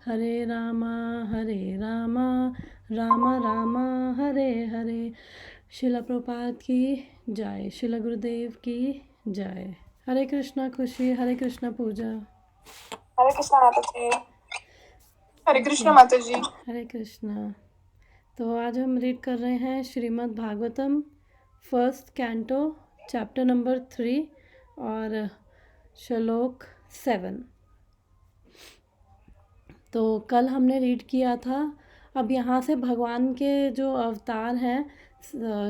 हरे रामा राम राम हरे हरे। शिला प्रभुपाद की जय, शिला गुरुदेव की जय। हरे कृष्णा खुशी, हरे कृष्णा पूजा। हरे कृष्णा माता जी। हरे कृष्णा ओके, माता जी। हरे कृष्णा। तो आज हम रीड कर रहे हैं Shrimad Bhagavatam first canto chapter number 3 और श्लोक 7। तो कल हमने रीड किया था। अब यहाँ से भगवान के जो अवतार हैं,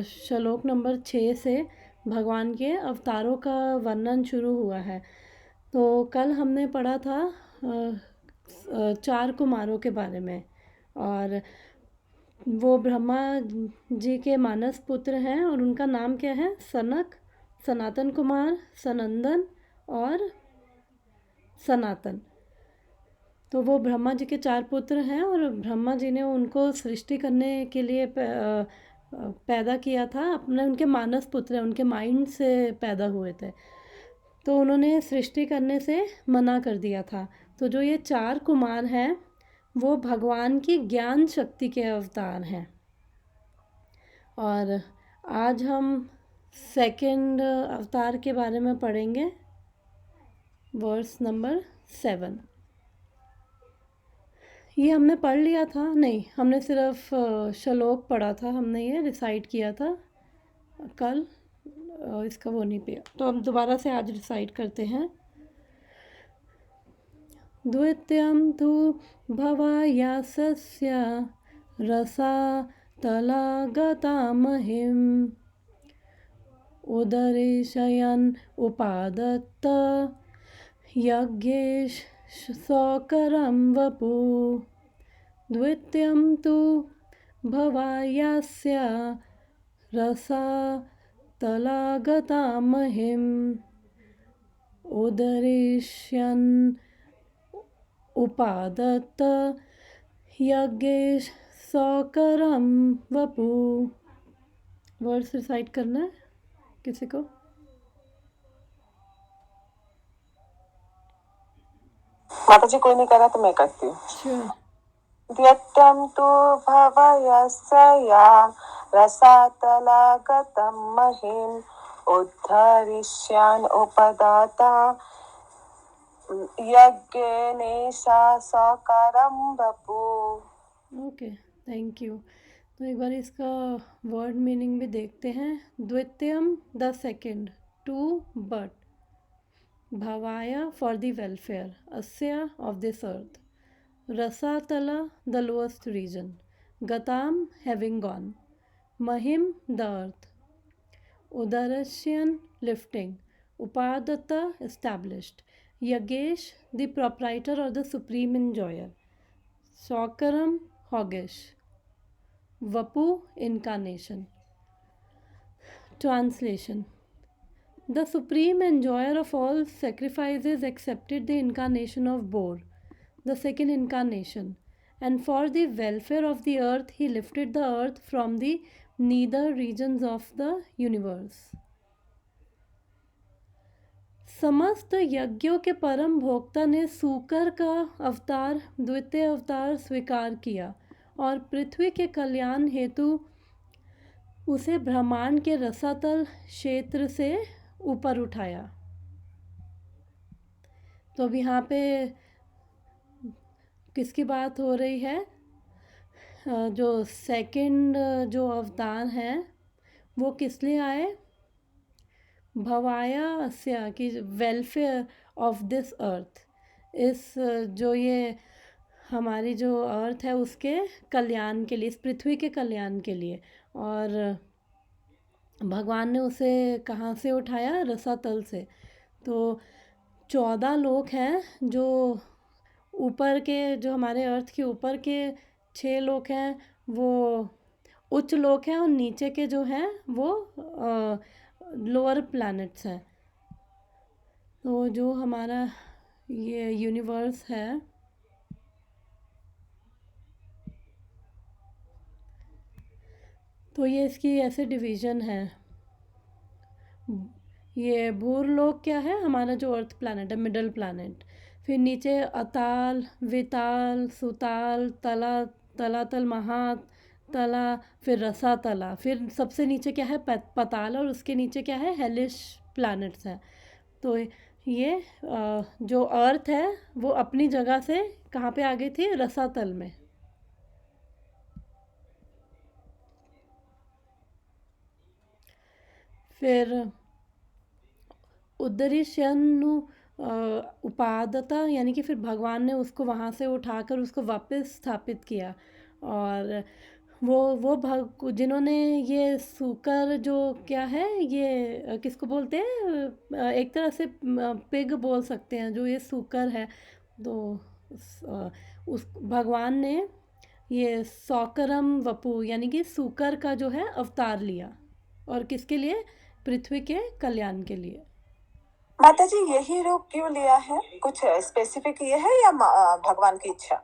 श्लोक नंबर 6 से भगवान के अवतारों का वर्णन शुरू हुआ है। तो कल हमने पढ़ा था 4 कुमारों के बारे में, और वो ब्रह्मा जी के मानस पुत्र हैं और उनका नाम क्या है? सनक, सनातन कुमार, सनंदन और सनातन। तो वो ब्रह्मा जी के 4 पुत्र हैं और ब्रह्मा जी ने उनको सृष्टि करने के लिए पैदा किया था। अपने उनके मानस पुत्र हैं, उनके माइंड से पैदा हुए थे। तो उन्होंने सृष्टि करने से मना कर दिया था। तो जो ये 4 कुमार हैं वो भगवान की ज्ञान शक्ति के अवतार हैं। और आज हम सेकंड अवतार के बारे में पढ़ेंगे, वर्स नंबर 7। ये हमने पढ़ लिया था, नहीं हमने सिर्फ श्लोक पढ़ा था, हमने ये रिसाइट किया था कल। इसका वो नहीं पिया, तो हम दोबारा से आज रिसाइट करते हैं। द्वितीयं तु भवायासस्य रसा तलागतामहिम् उदरीशयन् उपादत्त यज्ञेश सौकरं वपु। द्वितीयं तु भवायास्य रसा तलागतामहिम् उदरीष्यन् उपादत्त यज्ञेश सौकरं वपु। वर्ड्स रिसाइट करना है किसी को? माता जी कोई नहीं कर रहा तो मैं करती हूँ। श्योर। द्व्यत्यं तु भवयस्य या रसातलागतं महिम् उद्धरिष्यान् उपदाता यज्ञेनेशा सौकरं वपु। Okay, thank you. तो एक बार इसका वर्ड मीनिंग भी देखते हैं। द्वितीयम द सेकंड, टू बट, भवाया फॉर द वेलफेयर, अस्या ऑफ दिस अर्थ, रसातला द लोएस्ट रीजन, गताम हैविंग गॉन, महिम द अर्थ, उदरश्यन लिफ्टिंग, उपादत्ता established, यगेश the proprietor or the supreme enjoyer, Saukaram hoggish, Vapu incarnation. Translation: The supreme enjoyer of all sacrifices accepted the incarnation of Bor, the second incarnation, and for the welfare of the earth he lifted the earth from the nether regions of the universe. समस्त यज्ञों के परम भोक्ता ने सूकर का अवतार, द्वितीय अवतार स्वीकार किया और पृथ्वी के कल्याण हेतु उसे ब्रह्मांड के रसातल क्षेत्र से ऊपर उठाया। तो अब यहाँ पे किसकी बात हो रही है? जो सेकंड जो अवतार हैं वो किस लिए आए? भवाया अस्या की वेलफेयर ऑफ दिस अर्थ, इस जो ये हमारी जो अर्थ है उसके कल्याण के लिए, इस पृथ्वी के कल्याण के लिए। और भगवान ने उसे कहाँ से उठाया? रसातल से। तो 14 लोग हैं जो ऊपर के, जो हमारे अर्थ के ऊपर के 6 लोग हैं वो उच्च लोक हैं और नीचे के जो हैं वो लोअर प्लैनेट्स हैं। तो जो हमारा ये यूनिवर्स है तो ये इसकी ऐसे डिवीज़न है। ये भूरलोक क्या है? हमारा जो अर्थ प्लैनेट है, मिडल प्लैनेट। फिर नीचे अताल, विताल, सुताल, तला, तलातल, महातला, फिर रसातला, फिर सबसे नीचे क्या है पताल, और उसके नीचे क्या है हेलिश प्लैनेट्स हैं। तो ये जो अर्थ है वो अपनी जगह से कहाँ पे आ गई थी, रसातल में। फिर उदरीश्यनु उपादता, यानी कि फिर भगवान ने उसको वहाँ से उठाकर उसको वापस स्थापित किया। और वो जिन्होंने ये सूकर जो क्या है ये किसको बोलते हैं, एक तरह से पिग बोल सकते हैं जो ये सूकर है। तो उस भगवान ने ये सौकरम वपु यानी कि सूकर का जो है अवतार लिया, और किसके लिए, पृथ्वी के कल्याण के लिए। माता जी यही रूप क्यों लिया है, कुछ स्पेसिफिक ये है या भगवान की इच्छा?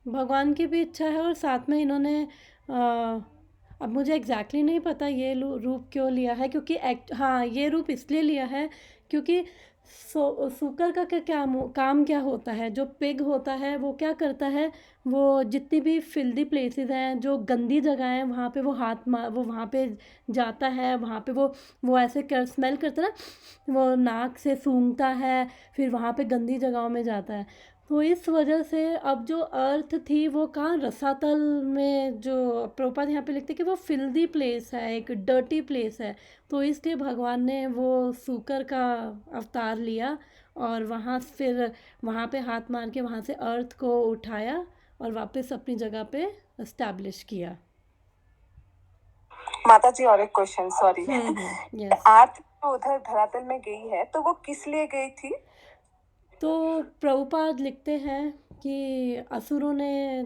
भगवान की भी इच्छा है, और साथ में इन्होंने अब मुझे एग्जैक्टली नहीं पता ये रूप क्यों लिया है, क्योंकि हाँ ये रूप इसलिए लिया है क्योंकि सूकर का काम क्या होता है, जो पिग होता है वो क्या करता है, वो जितनी भी फिल्दी प्लेसेस हैं, जो गंदी जगह हैं, वहाँ पे वो वो वहाँ पे जाता है, वहाँ पे वो ऐसे स्मेल करता है ना, वो नाक से सूंघता है, फिर वहाँ पे गंदी जगहों में जाता है। तो इस वजह से अब जो अर्थ थी वो कहाँ, रसातल में, जो प्रभुपाद यहाँ पे लिखते कि वो फिल्दी प्लेस है, एक डर्टी प्लेस है। तो इसलिए भगवान ने वो सूकर का अवतार लिया, और फिर वहाँ पे हाथ मार के वहाँ से अर्थ को उठाया और वापस अपनी जगह पे एस्टैब्लिश किया। माता जी और एक क्वेश्चन, सॉरी। यस। अर्थ उधर धरातल में गई है तो वो किस लिए गई थी? तो प्रभुपाद लिखते हैं कि असुरों ने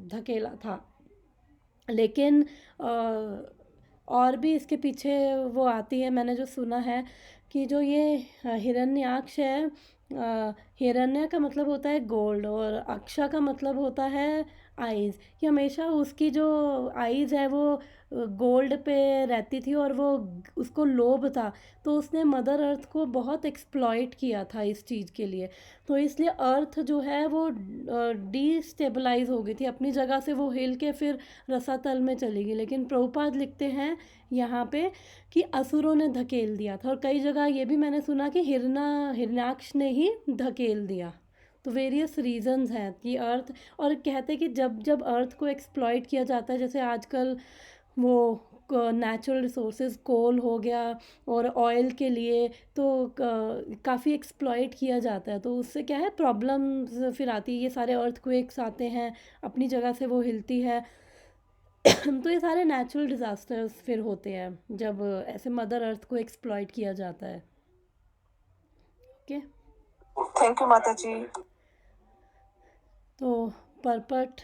धकेला था, लेकिन और भी इसके पीछे वो आती है, मैंने जो सुना है कि जो ये हिरण्याक्ष है, हिरण्य का मतलब होता है गोल्ड, और अक्षा का मतलब होता है आइज़, कि हमेशा उसकी जो आइज़ है वो गोल्ड पे रहती थी, और वो उसको लोभ था, तो उसने मदर अर्थ को बहुत एक्सप्लॉइट किया था इस चीज़ के लिए। तो इसलिए अर्थ जो है वो डीस्टेबलाइज हो गई थी, अपनी जगह से वो हिल के फिर रसातल में चली गई। लेकिन प्रभुपाद लिखते हैं यहाँ पे कि असुरों ने धकेल दिया था, और कई जगह ये भी मैंने सुना कि हिरण्याक्ष ने ही धकेल दिया। तो वेरियस रीजंस हैं कि अर्थ, और कहते कि जब जब अर्थ को एक्सप्लॉइट किया जाता है, जैसे आजकल वो नेचुरल रिसोर्सेज कोल हो गया और ऑयल के लिए, तो काफ़ी एक्सप्लॉइट किया जाता है, तो उससे क्या है प्रॉब्लम्स फिर आती है, ये सारे अर्थक्वेक्स आते हैं, अपनी जगह से वो हिलती है। तो ये सारे नेचुरल डिज़ास्टर्स फिर होते हैं जब ऐसे मदर अर्थ को एक्सप्लॉइट किया जाता है। ओके, थैंक यू माता जी। तो purport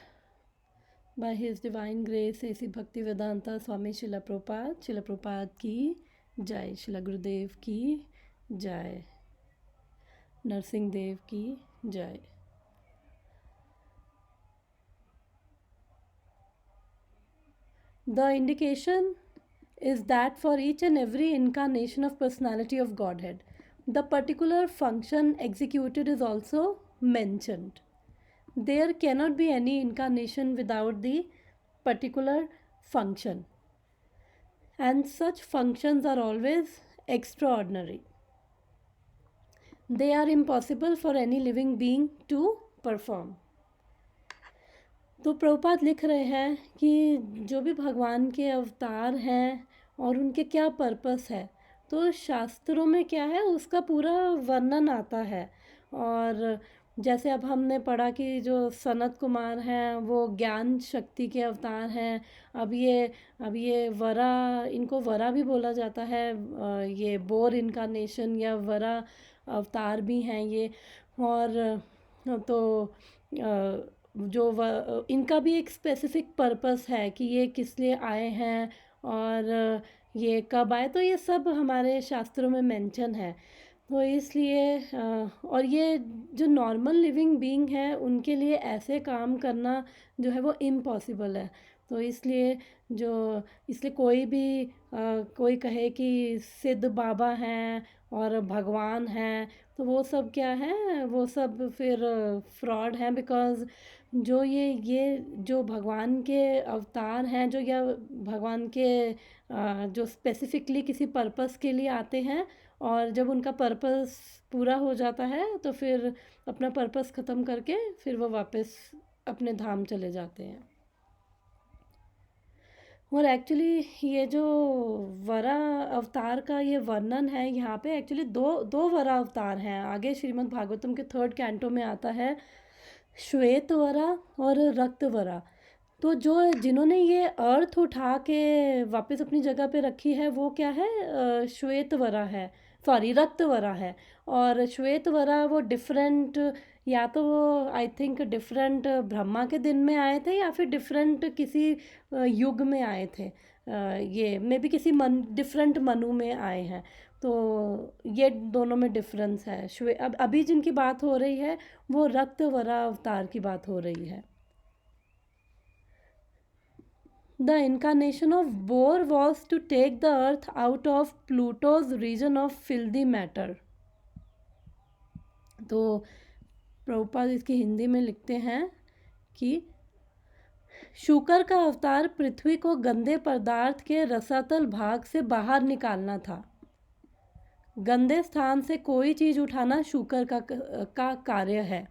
by his divine grace ऐसी भक्ति वेदांता स्वामी शिला प्रभुपाद की जय, शिला गुरुदेव की जय, नरसिंह देव की जय। The indication is that for each and every incarnation of personality of Godhead, the particular function executed is also mentioned. There cannot be any incarnation without the particular function, and such functions are always extraordinary. They are impossible for any living being to perform. तो प्रभुपाद लिख रहे हैं कि जो भी भगवान के अवतार हैं और उनके क्या पर्पस है, तो शास्त्रों में क्या है उसका पूरा वर्णन आता है। और जैसे अब हमने पढ़ा कि जो सनत कुमार हैं वो ज्ञान शक्ति के अवतार हैं। अब ये वरा, इनको वरा भी बोला जाता है, ये बोर इनकारनेशन या वरा अवतार भी हैं ये। और तो इनका भी एक स्पेसिफिक पर्पस है कि ये किस लिए आए हैं और ये कब आए, तो ये सब हमारे शास्त्रों में मेंशन है। तो इसलिए और ये जो नॉर्मल लिविंग बीइंग है उनके लिए ऐसे काम करना जो है वो इम्पॉसिबल है। तो इसलिए कोई भी कोई कहे कि सिद्ध बाबा हैं और भगवान हैं, तो वो सब क्या है, वो सब फिर फ्रॉड हैं। बिकॉज़ ये जो भगवान के अवतार हैं, जो या भगवान के जो स्पेसिफिकली किसी पर्पस के लिए आते हैं, और जब उनका पर्पस पूरा हो जाता है तो फिर अपना पर्पस ख़त्म करके फिर वो वापस अपने धाम चले जाते हैं। और एक्चुअली ये जो वरा अवतार का ये वर्णन है, यहाँ पे एक्चुअली दो दो वरा अवतार हैं। आगे श्रीमद् भागवतम के 3rd कैंटो में आता है श्वेत वरा और रक्त वरा। तो जो जिन्होंने ये अर्थ उठा के वापस अपनी जगह पे रखी है, वो क्या है, श्वेत वरा है, सॉरी रक्त वरा है। और श्वेत वरा वो डिफरेंट, या तो वो आई थिंक डिफरेंट ब्रह्मा के दिन में आए थे, या फिर डिफरेंट किसी युग में आए थे। ये मे बी किसी डिफरेंट मनु में आए हैं। तो ये दोनों में डिफरेंस है। अब अभी जिनकी बात हो रही है वो रक्त वरा अवतार की बात हो रही है। The incarnation of Bohr was to take the earth out of Pluto's region of filthy matter. तो प्रभुपाद इसकी हिंदी में लिखते हैं कि शुकर का अवतार पृथ्वी को गंदे पदार्थ के रसातल भाग से बाहर निकालना था। गंदे स्थान से कोई चीज़ उठाना शुकर का कार्य है,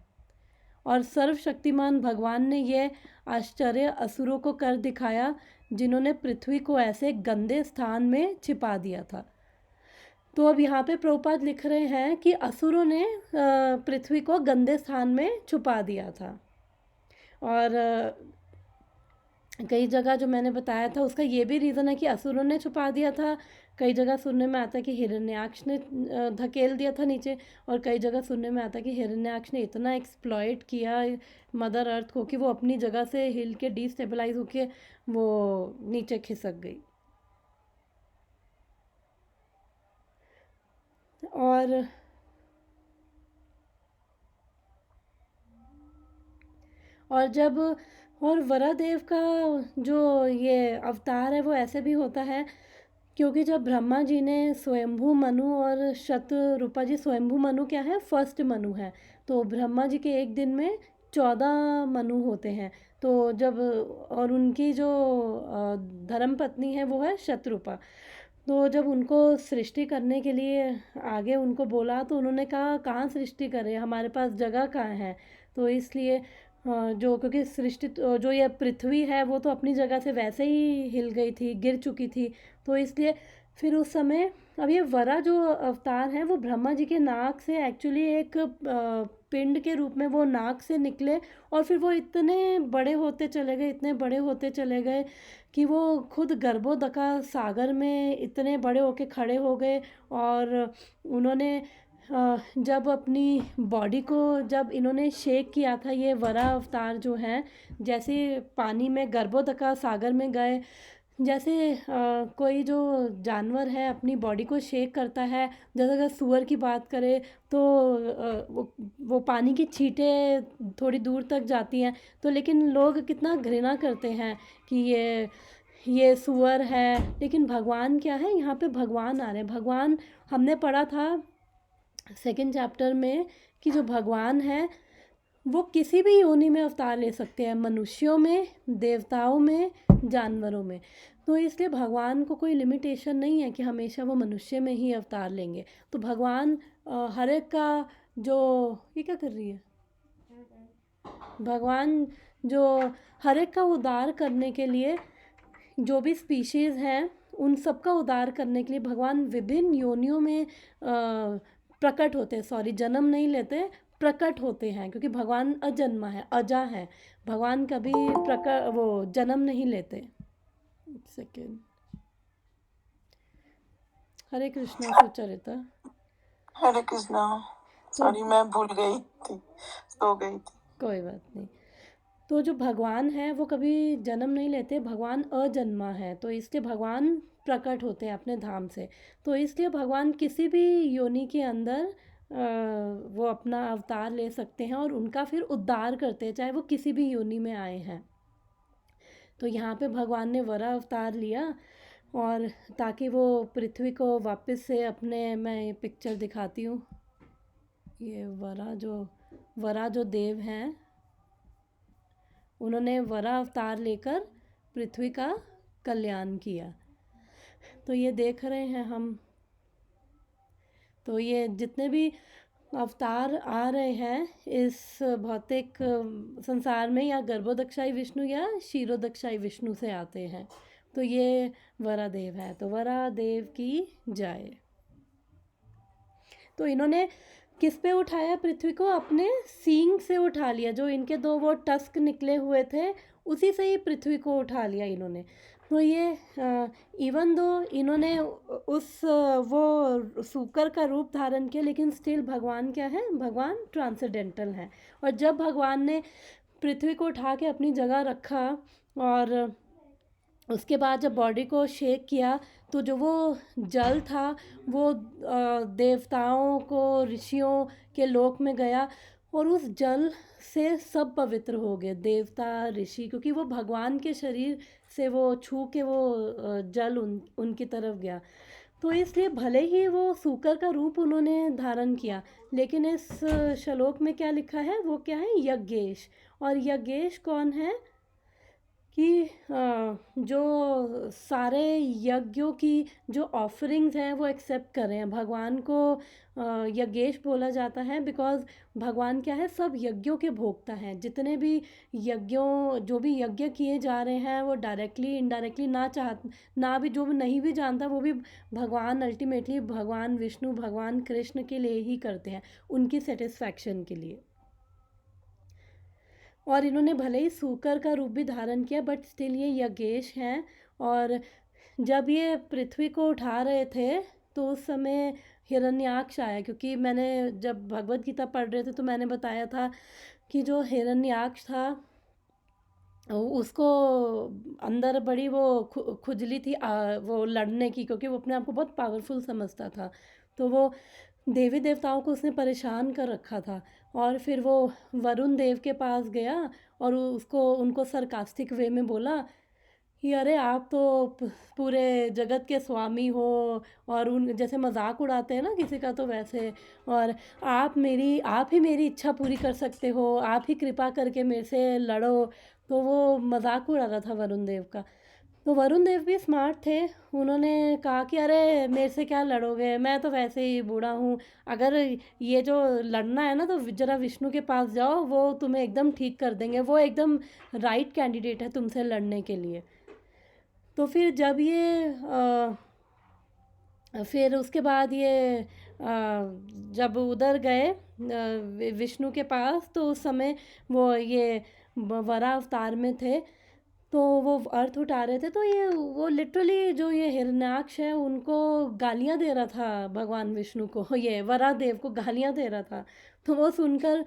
और सर्वशक्तिमान भगवान ने यह आश्चर्य असुरों को कर दिखाया, जिन्होंने पृथ्वी को ऐसे गंदे स्थान में छिपा दिया था। तो अब यहाँ पे प्रभुपाद लिख रहे हैं कि असुरों ने पृथ्वी को गंदे स्थान में छुपा दिया था। और कई जगह जो मैंने बताया था उसका ये भी रीज़न है कि असुरों ने छुपा दिया था। कई जगह सुनने में आता है कि हिरण्याक्ष ने धकेल दिया था नीचे, और कई जगह सुनने में आता है कि हिरण्याक्ष ने इतना एक्सप्लॉइट किया मदर अर्थ को कि वो अपनी जगह से हिल के डिस्टेबलाइज होके वो नीचे खिसक गई। और वरादेव का जो ये अवतार है वो ऐसे भी होता है, क्योंकि जब ब्रह्मा जी ने स्वयंभू मनु, और शतरूपा जी स्वयंभू मनु क्या है, फर्स्ट मनु है। तो ब्रह्मा जी के एक दिन में 14 मनु होते हैं। तो जब, और उनकी जो धर्म पत्नी है वो है शतरूपा। तो जब उनको सृष्टि करने के लिए आगे उनको बोला, तो उन्होंने कहा कहाँ सृष्टि करें, हमारे पास जगह कहाँ है। तो इसलिए जो, क्योंकि सृष्टि जो ये पृथ्वी है वो तो अपनी जगह से वैसे ही हिल गई थी, गिर चुकी थी। तो इसलिए फिर उस समय, अब ये वरा जो अवतार हैं वो ब्रह्मा जी के नाक से एक्चुअली एक पिंड के रूप में वो नाक से निकले, और फिर वो इतने बड़े होते चले गए, इतने बड़े होते चले गए कि वो खुद गर्भोदका सागर में इतने बड़े होके खड़े हो गए। और उन्होंने जब अपनी बॉडी को, जब इन्होंने शेक किया था, ये वरा अवतार जो हैं, जैसे पानी में गर्भोदका सागर में गए, जैसे कोई जो जानवर है अपनी बॉडी को शेक करता है, जैसे अगर सुअर की बात करें तो वो पानी की छींटें थोड़ी दूर तक जाती हैं। तो लेकिन लोग कितना घृणा करते हैं कि ये सुअर है, लेकिन भगवान क्या है, यहाँ पे भगवान आ रहे हैं। भगवान, हमने पढ़ा था 2nd चैप्टर में कि जो भगवान है वो किसी भी योनि में अवतार ले सकते हैं, मनुष्यों में, देवताओं में, जानवरों में। तो इसलिए भगवान को कोई लिमिटेशन नहीं है कि हमेशा वो मनुष्य में ही अवतार लेंगे। तो भगवान हर एक का जो, ये क्या कर रही है, भगवान जो हर एक का उद्धार करने के लिए, जो भी स्पीशीज़ हैं उन सब का उद्धार करने के लिए भगवान विभिन्न योनियों में प्रकट होते हैं, सॉरी जन्म नहीं लेते, प्रकट होते हैं, क्योंकि भगवान अजन्मा है, अजा है। भगवान कभी वो जन्म नहीं लेते। एक सेकेंड, हरे कृष्णा सुचरिता। हरे कृष्णा, सॉरी मैं भूल गई थी, सो गई थी। कोई बात नहीं। तो जो भगवान है वो कभी जन्म नहीं लेते, भगवान अजन्मा है, तो इसलिए भगवान प्रकट होते हैं अपने धाम से। तो इसलिए भगवान किसी भी योनि के अंदर वो अपना अवतार ले सकते हैं, और उनका फिर उद्धार करते हैं, चाहे वो किसी भी योनि में आए हैं। तो यहाँ पे भगवान ने वरा अवतार लिया, और ताकि वो पृथ्वी को वापस से अपने, मैं ये पिक्चर दिखाती हूँ, ये वरा जो देव हैं, उन्होंने वरा अवतार लेकर पृथ्वी का कल्याण किया। तो ये देख रहे हैं हम, तो ये जितने भी अवतार आ रहे हैं इस भौतिक संसार में, या गर्भोदक्षाई विष्णु या क्षीरोदक्षाई विष्णु से आते हैं। तो ये वरादेव है, तो वरादेव की जय। तो इन्होंने किस पे उठाया पृथ्वी को? अपने सींग से उठा लिया, जो इनके दो वो टस्क निकले हुए थे उसी से ही पृथ्वी को उठा लिया इन्होंने। तो ये इवन दो इन्होंने उस वो सूकर का रूप धारण किया, लेकिन स्टिल भगवान क्या है? भगवान ट्रांसेंडेंटल है। और जब भगवान ने पृथ्वी को उठा के अपनी जगह रखा और उसके बाद जब बॉडी को शेक किया, तो जो वो जल था वो देवताओं को, ऋषियों के लोक में गया और उस जल से सब पवित्र हो गए, देवता ऋषि, क्योंकि वो भगवान के शरीर से वो छू के वो जल उनकी तरफ गया। तो इसलिए भले ही वो सूकर का रूप उन्होंने धारण किया, लेकिन इस श्लोक में क्या लिखा है? वो क्या है? यज्ञेश। और यज्ञेश कौन है? कि जो सारे यज्ञों की जो ऑफरिंग्स हैं वो एक्सेप्ट कर रहे हैं। भगवान को यज्ञेश बोला जाता है बिकॉज़ भगवान क्या है? सब यज्ञों के भोक्ता हैं। जितने भी जो भी यज्ञ किए जा रहे हैं वो डायरेक्टली इनडायरेक्टली ना भी, जो भी नहीं भी जानता वो भी भगवान, अल्टीमेटली भगवान विष्णु, भगवान कृष्ण के लिए ही करते हैं, उनकी सेटिस्फैक्शन के लिए। और इन्होंने भले ही सूकर का रूप भी धारण किया, बट स्टिल ये यज्ञेश हैं। और जब ये पृथ्वी को उठा रहे थे तो उस समय हिरण्याक्ष आया, क्योंकि मैंने जब भगवत गीता पढ़ रहे थे तो मैंने बताया था कि जो हिरण्याक्ष था उसको अंदर बड़ी वो खुजली थी वो लड़ने की, क्योंकि वो अपने आप को बहुत पावरफुल समझता था। तो वो देवी देवताओं को उसने परेशान कर रखा था। और फिर वो वरुण देव के पास गया और उनको सरकास्टिक वे में बोला कि अरे आप तो पूरे जगत के स्वामी हो, और उन जैसे मजाक उड़ाते हैं ना किसी का, तो वैसे, और आप ही मेरी इच्छा पूरी कर सकते हो, आप ही कृपा करके मेरे से लड़ो। तो वो मजाक उड़ा रहा था वरुण देव का। तो वरुण देव भी स्मार्ट थे, उन्होंने कहा कि अरे मेरे से क्या लड़ोगे, मैं तो वैसे ही बूढ़ा हूँ, अगर ये जो लड़ना है ना तो ज़रा विष्णु के पास जाओ, वो तुम्हें एकदम ठीक कर देंगे, वो एकदम राइट कैंडिडेट है तुमसे लड़ने के लिए। तो फिर जब फिर उसके बाद ये जब उधर गए विष्णु के पास, तो उस समय वो ये वरा अवतार में थे, तो वो अर्थ उठा रहे थे, तो वो लिटरली जो ये हिरण्याक्ष है उनको गालियाँ दे रहा था, भगवान विष्णु को, ये वरादेव को गालियाँ दे रहा था। तो वो सुनकर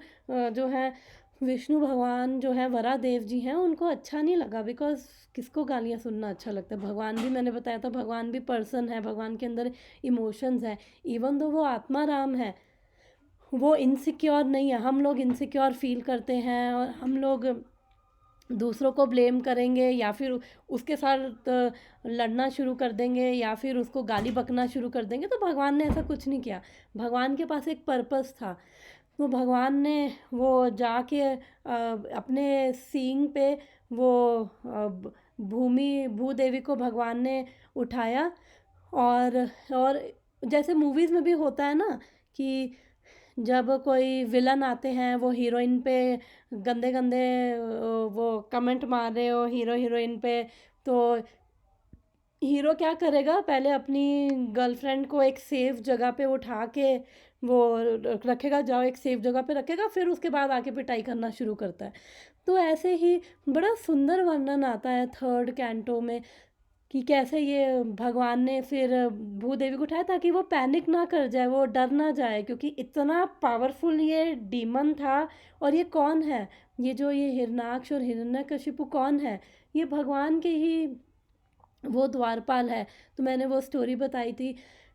जो है विष्णु भगवान जो है वरादेव जी हैं, उनको अच्छा नहीं लगा, बिकॉज किसको गालियाँ सुनना अच्छा लगता है? भगवान भी, मैंने बताया था, भगवान भी पर्सन है, भगवान के अंदर इमोशंस हैं। इवन दो वो आत्मा राम है, वो इनसिक्योर नहीं है। हम लोग इनसिक्योर फील करते हैं और हम लोग दूसरों को ब्लेम करेंगे, या फिर उसके साथ लड़ना शुरू कर देंगे, या फिर उसको गाली बकना शुरू कर देंगे। तो भगवान ने ऐसा कुछ नहीं किया, भगवान के पास एक पर्पस था। तो भगवान ने वो जाके अपने सींग पे वो भूदेवी को भगवान ने उठाया। और जैसे मूवीज़ में भी होता है ना कि जब कोई विलन आते हैं, वो हीरोइन पे गंदे गंदे वो कमेंट मार रहे हो हीरोइन पे, तो हीरो क्या करेगा? पहले अपनी गर्लफ्रेंड को एक सेफ जगह पे उठा के वो रखेगा, जाओ एक सेफ जगह पे रखेगा, फिर उसके बाद आके पिटाई करना शुरू करता है। तो ऐसे ही बड़ा सुंदर वर्णन आता है थर्ड कैंटो में कि कैसे ये भगवान ने फिर भूदेवी को उठाया ताकि वो पैनिक ना कर जाए, वो डर ना जाए, क्योंकि इतना पावरफुल ये डीमन था। और ये कौन है? ये हिरण्याक्ष और हिरण्यकशिपु कौन है? ये भगवान के ही वो द्वारपाल है। तो मैंने वो स्टोरी बताई थी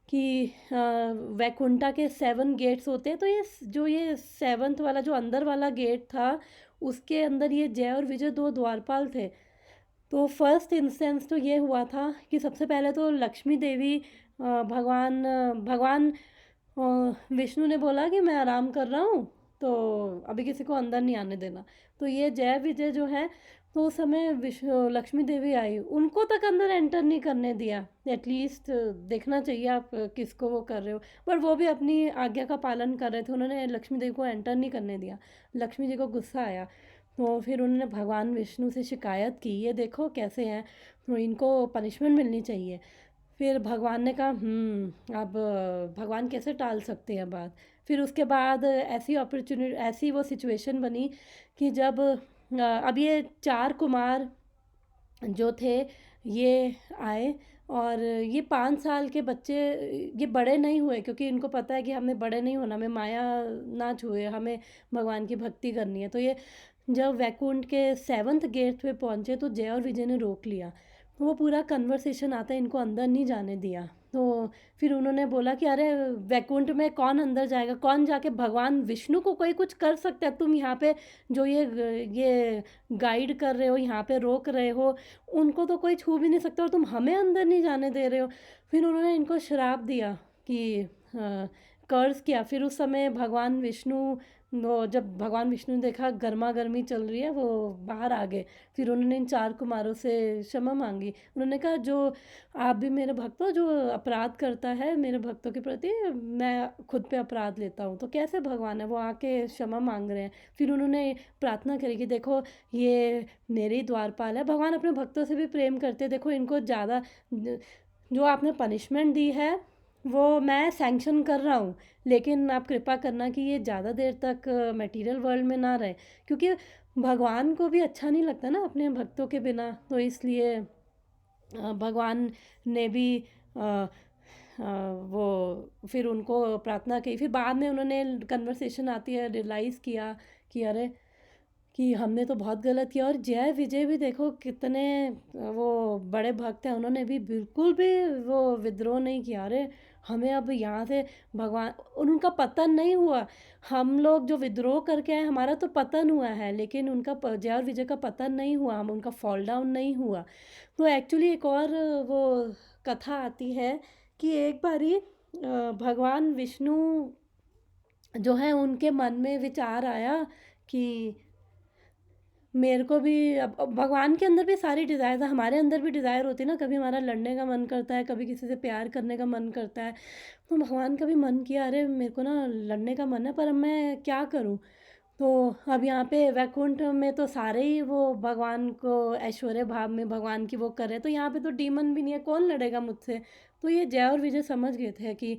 कि वैकुंठा के 7 गेट्स होते हैं, तो ये 7th वाला जो अंदर वाला गेट था, उसके अंदर ये जय और विजय 2 द्वारपाल थे। तो फर्स्ट इंस्टेंस तो ये हुआ था कि सबसे पहले तो लक्ष्मी देवी भगवान विष्णु ने बोला कि मैं आराम कर रहा हूँ, तो अभी किसी को अंदर नहीं आने देना। तो ये जय विजय जो है, तो उस समय लक्ष्मी देवी आई, उनको तक अंदर एंटर नहीं करने दिया। एटलीस्ट देखना चाहिए आप किसको वो कर रहे हो, पर वो भी अपनी आज्ञा का पालन कर रहे थे, उन्होंने लक्ष्मी देवी को एंटर नहीं करने दिया। लक्ष्मी जी को गुस्सा आया, तो फिर उन्होंने भगवान विष्णु से शिकायत की, ये देखो कैसे हैं, तो इनको पनिशमेंट मिलनी चाहिए। फिर भगवान ने कहा अब भगवान कैसे टाल सकते हैं बात। फिर उसके बाद ऐसी अपॉर्चुनिटी, ऐसी वो सिचुएशन बनी कि जब अब ये 4 कुमार जो थे ये आए, और ये 5 साल के बच्चे, ये बड़े नहीं हुए, क्योंकि इनको पता है कि हमें बड़े नहीं होना, हमें माया ना छुए, हमें भगवान की भक्ति करनी है। तो ये जब वैकुंठ के 7th गेट पे पहुँचे, तो जय और विजय ने रोक लिया। तो वो पूरा कन्वर्सेशन आता है, इनको अंदर नहीं जाने दिया। तो फिर उन्होंने बोला कि अरे वैकुंठ में कौन अंदर जाएगा, कौन जाके, भगवान विष्णु को कोई कुछ कर सकता है, तुम यहाँ पे जो ये गाइड कर रहे हो, यहाँ पे रोक रहे हो, उनको तो कोई छू भी नहीं सकता, और तुम हमें अंदर नहीं जाने दे रहे हो। फिर उन्होंने इनको श्राप दिया कि कर्ज किया। फिर उस समय भगवान विष्णु, वो जब भगवान विष्णु ने देखा गर्मा गर्मी चल रही है, वो बाहर आ गए। फिर उन्होंने इन 4 कुमारों से क्षमा मांगी। उन्होंने कहा जो आप भी मेरे भक्त हो, जो अपराध करता है मेरे भक्तों के प्रति, मैं खुद पे अपराध लेता हूँ। तो कैसे भगवान है, वो आके क्षमा मांग रहे हैं। फिर उन्होंने प्रार्थना करी कि देखो ये मेरे ही द्वारपाल है, भगवान अपने भक्तों से भी प्रेम करते, देखो इनको ज़्यादा जो आपने पनिशमेंट दी है वो मैं सैंक्शन कर रहा हूँ, लेकिन आप कृपा करना कि ये ज़्यादा देर तक मटेरियल वर्ल्ड में ना रहे, क्योंकि भगवान को भी अच्छा नहीं लगता ना अपने भक्तों के बिना। तो इसलिए भगवान ने भी अ, वो फिर उनको प्रार्थना की। फिर बाद में उन्होंने कन्वर्सेशन आती है, रियलाइज़ किया कि अरे कि हमने तो बहुत गलत किया। और जय विजय भी देखो कितने वो बड़े भक्त हैं, उन्होंने भी बिल्कुल भी वो विद्रोह नहीं किया। अरे हमें अब यहाँ से भगवान, उनका पतन नहीं हुआ। हम लोग जो विद्रोह करके आए, हमारा तो पतन हुआ है, लेकिन उनका जय और विजय का पतन नहीं हुआ, हम उनका फॉल डाउन नहीं हुआ। तो एक्चुअली एक और वो कथा आती है कि एक बारी भगवान विष्णु जो है, उनके मन में विचार आया कि मेरे को भी अब भगवान के अंदर भी सारी डिज़ायर है, हमारे अंदर भी डिज़ायर होती है ना, कभी हमारा लड़ने का मन करता है, कभी किसी से प्यार करने का मन करता है। तो भगवान का भी मन किया, अरे मेरे को ना लड़ने का मन है, पर अब मैं क्या करूं। तो अब यहाँ पे वैकुंठ में तो सारे ही वो भगवान को ऐश्वर्य भाव में भगवान की वो कर रहे हैं, तो यहाँ पे तो डीमन भी नहीं है, कौन लड़ेगा मुझसे। तो ये जय और विजय समझ गए थे कि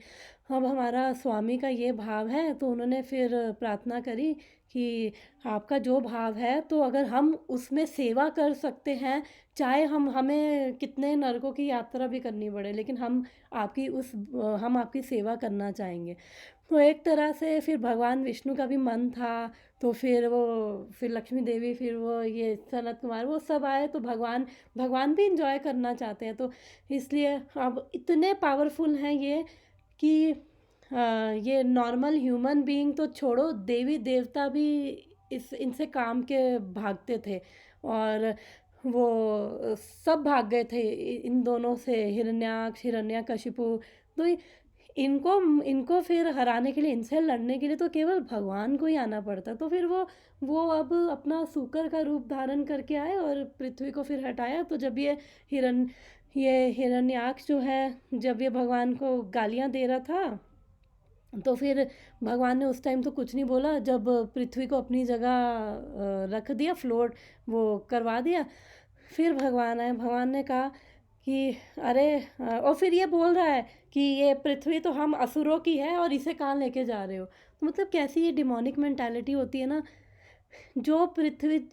अब हमारा स्वामी का ये भाव है। तो उन्होंने फिर प्रार्थना करी कि आपका जो भाव है, तो अगर हम उसमें सेवा कर सकते हैं, चाहे हमें कितने नरकों की यात्रा भी करनी पड़े, लेकिन हम आपकी सेवा करना चाहेंगे। तो एक तरह से फिर भगवान विष्णु का भी मन था, तो फिर लक्ष्मी देवी, फिर वो ये सनत कुमार, वो सब आए, तो भगवान भी इंजॉय करना चाहते हैं। तो इसलिए अब इतने पावरफुल हैं ये कि ये नॉर्मल ह्यूमन बीइंग तो छोड़ो, देवी देवता भी इनसे काम के भागते थे, और वो सब भाग गए थे इन दोनों से, हिरण्याक्ष हिरण्यकशिपु। तो इनको इनको फिर हराने के लिए, इनसे लड़ने के लिए तो केवल भगवान को ही आना पड़ता। तो फिर वो अब अपना सूकर का रूप धारण करके आए और पृथ्वी को फिर हटाया। तो जब ये हिरण्याक्ष जो है, जब ये भगवान को गालियाँ दे रहा था, तो फिर भगवान ने उस टाइम तो कुछ नहीं बोला, जब पृथ्वी को अपनी जगह रख दिया, फ्लोट वो करवा दिया। फिर भगवान आए, भगवान ने कहा कि अरे और फिर ये बोल रहा है कि ये पृथ्वी तो हम असुरों की है, और इसे कहाँ लेके जा रहे हो। तो मतलब कैसी ये डिमोनिक मेंटालिटी होती है ना, जो पृथ्वी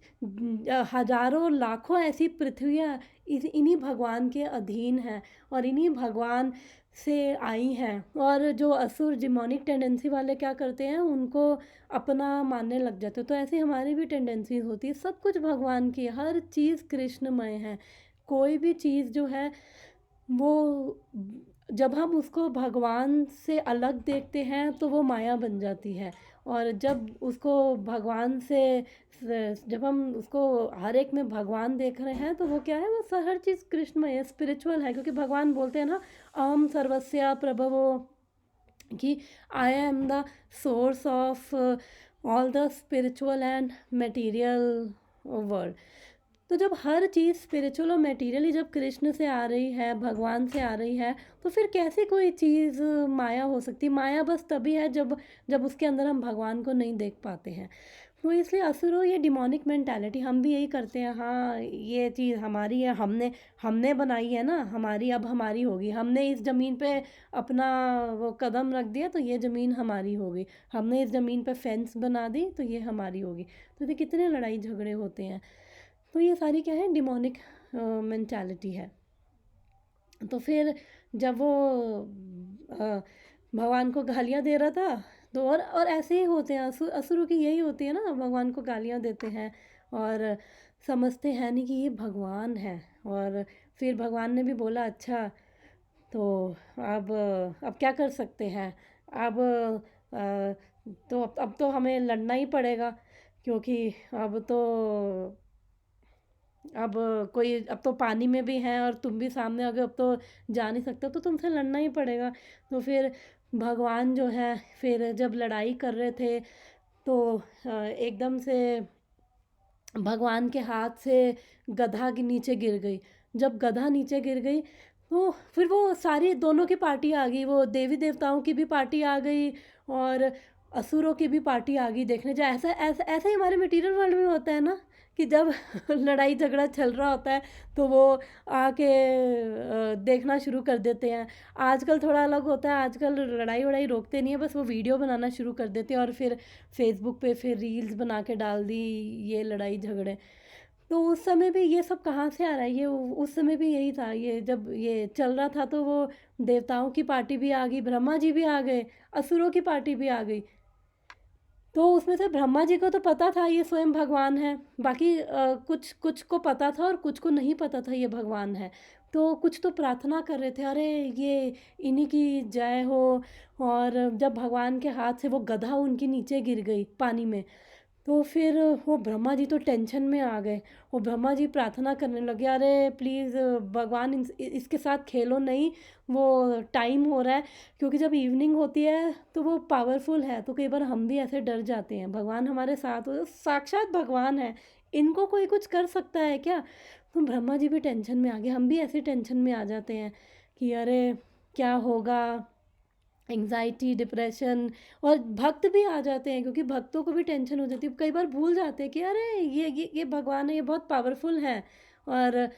हजारों लाखों ऐसी पृथ्वियाँ इन्हीं भगवान के अधीन हैं, और इन्हीं भगवान से आई हैं। और जो असुर डिमोनिक टेंडेंसी वाले क्या करते हैं, उनको अपना मानने लग जाते हैं। तो ऐसी हमारी भी टेंडेंसीज होती है। सब कुछ भगवान की है, हर चीज़ कृष्णमय है। कोई भी चीज़ जो है वो जब हम उसको भगवान से अलग देखते हैं तो वो माया बन जाती है, और जब उसको भगवान से जब हम उसको हर एक में भगवान देख रहे हैं तो वो क्या है, वो हर चीज़ कृष्णमय है, स्पिरिचुअल है, क्योंकि भगवान बोलते हैं ना, अहम सर्वस्य प्रभवो, कि I am the source of all the spiritual and material world. तो जब हर चीज़ स्पिरिचुअल और मटेरियली जब कृष्ण से आ रही है, भगवान से आ रही है, तो फिर कैसे कोई चीज़ माया हो सकती? माया बस तभी है जब जब उसके अंदर हम भगवान को नहीं देख पाते हैं। तो इसलिए असुरों, ये डिमोनिक मेंटालिटी, हम भी यही करते हैं, हाँ ये चीज़ हमारी है, हमने हमने बनाई है ना, हमारी अब हमारी होगी, हमने इस ज़मीन पे अपना वो कदम रख दिया तो ये ज़मीन हमारी होगी, हमने इस ज़मीन पे फेंस बना दी तो ये हमारी होगी। तो ये कितने लड़ाई झगड़े होते हैं। तो ये सारी क्या है, डिमोनिक मेंटालिटी है। तो फिर जब वो भगवान को गालियाँ दे रहा था, तो और ऐसे ही होते हैं, असुरों की यही होती है ना, भगवान को गालियाँ देते हैं और समझते हैं नहीं कि ये भगवान है। और फिर भगवान ने भी बोला अच्छा, तो अब क्या कर सकते हैं, अब तो अब तो हमें लड़ना ही पड़ेगा, क्योंकि अब तो अब अब तो पानी में भी हैं और तुम भी सामने आ गए, अब तो जा नहीं सकते, तो तुमसे लड़ना ही पड़ेगा। तो फिर भगवान जो है, फिर जब लड़ाई कर रहे थे तो एकदम से भगवान के हाथ से गधा के नीचे गिर गई। जब गधा नीचे गिर गई तो फिर वो सारी दोनों की पार्टी आ गई, वो देवी देवताओं की भी पार्टी आ गई और असुरों की भी पार्टी आ गई देखने। जो ऐसा ऐसा ऐसा ही हमारे मटेरियल वर्ल्ड में होता है ना, कि जब लड़ाई झगड़ा चल रहा होता है तो वो आके देखना शुरू कर देते हैं। आजकल थोड़ा अलग होता है, आजकल लड़ाई वड़ाई रोकते नहीं है, बस वो वीडियो बनाना शुरू कर देते हैं और फिर फेसबुक पे फिर रील्स बना के डाल दी ये लड़ाई झगड़े। तो उस समय भी ये सब कहाँ से आ रहा है, ये उस समय भी यही था, ये जब ये चल रहा था तो वो देवताओं की पार्टी भी आ गई, ब्रह्मा जी भी आ गए, असुरों की पार्टी भी आ गई। तो उसमें से ब्रह्मा जी को तो पता था ये स्वयं भगवान है, बाकी कुछ कुछ को पता था और कुछ को नहीं पता था ये भगवान है। तो कुछ तो प्रार्थना कर रहे थे, अरे ये इन्हीं की जय हो। और जब भगवान के हाथ से वो गधा उनके नीचे गिर गई पानी में, तो फिर वो ब्रह्मा जी तो टेंशन में आ गए। वो ब्रह्मा जी प्रार्थना करने लगे, अरे प्लीज़ भगवान इसके साथ खेलो नहीं, वो टाइम हो रहा है। क्योंकि जब इवनिंग होती है तो वो पावरफुल है, तो कई बार हम भी ऐसे डर जाते हैं, भगवान हमारे साथ हो, साक्षात भगवान है, इनको कोई कुछ कर सकता है क्या? तो ब्रह्मा जी भी टेंशन में आ गए, हम भी ऐसे टेंशन में आ जाते हैं कि अरे क्या होगा, एंग्जाइटी, डिप्रेशन। और भक्त भी आ जाते हैं, क्योंकि भक्तों को भी टेंशन हो जाती है, कई बार भूल जाते हैं कि अरे ये भगवान है, ये बहुत पावरफुल है और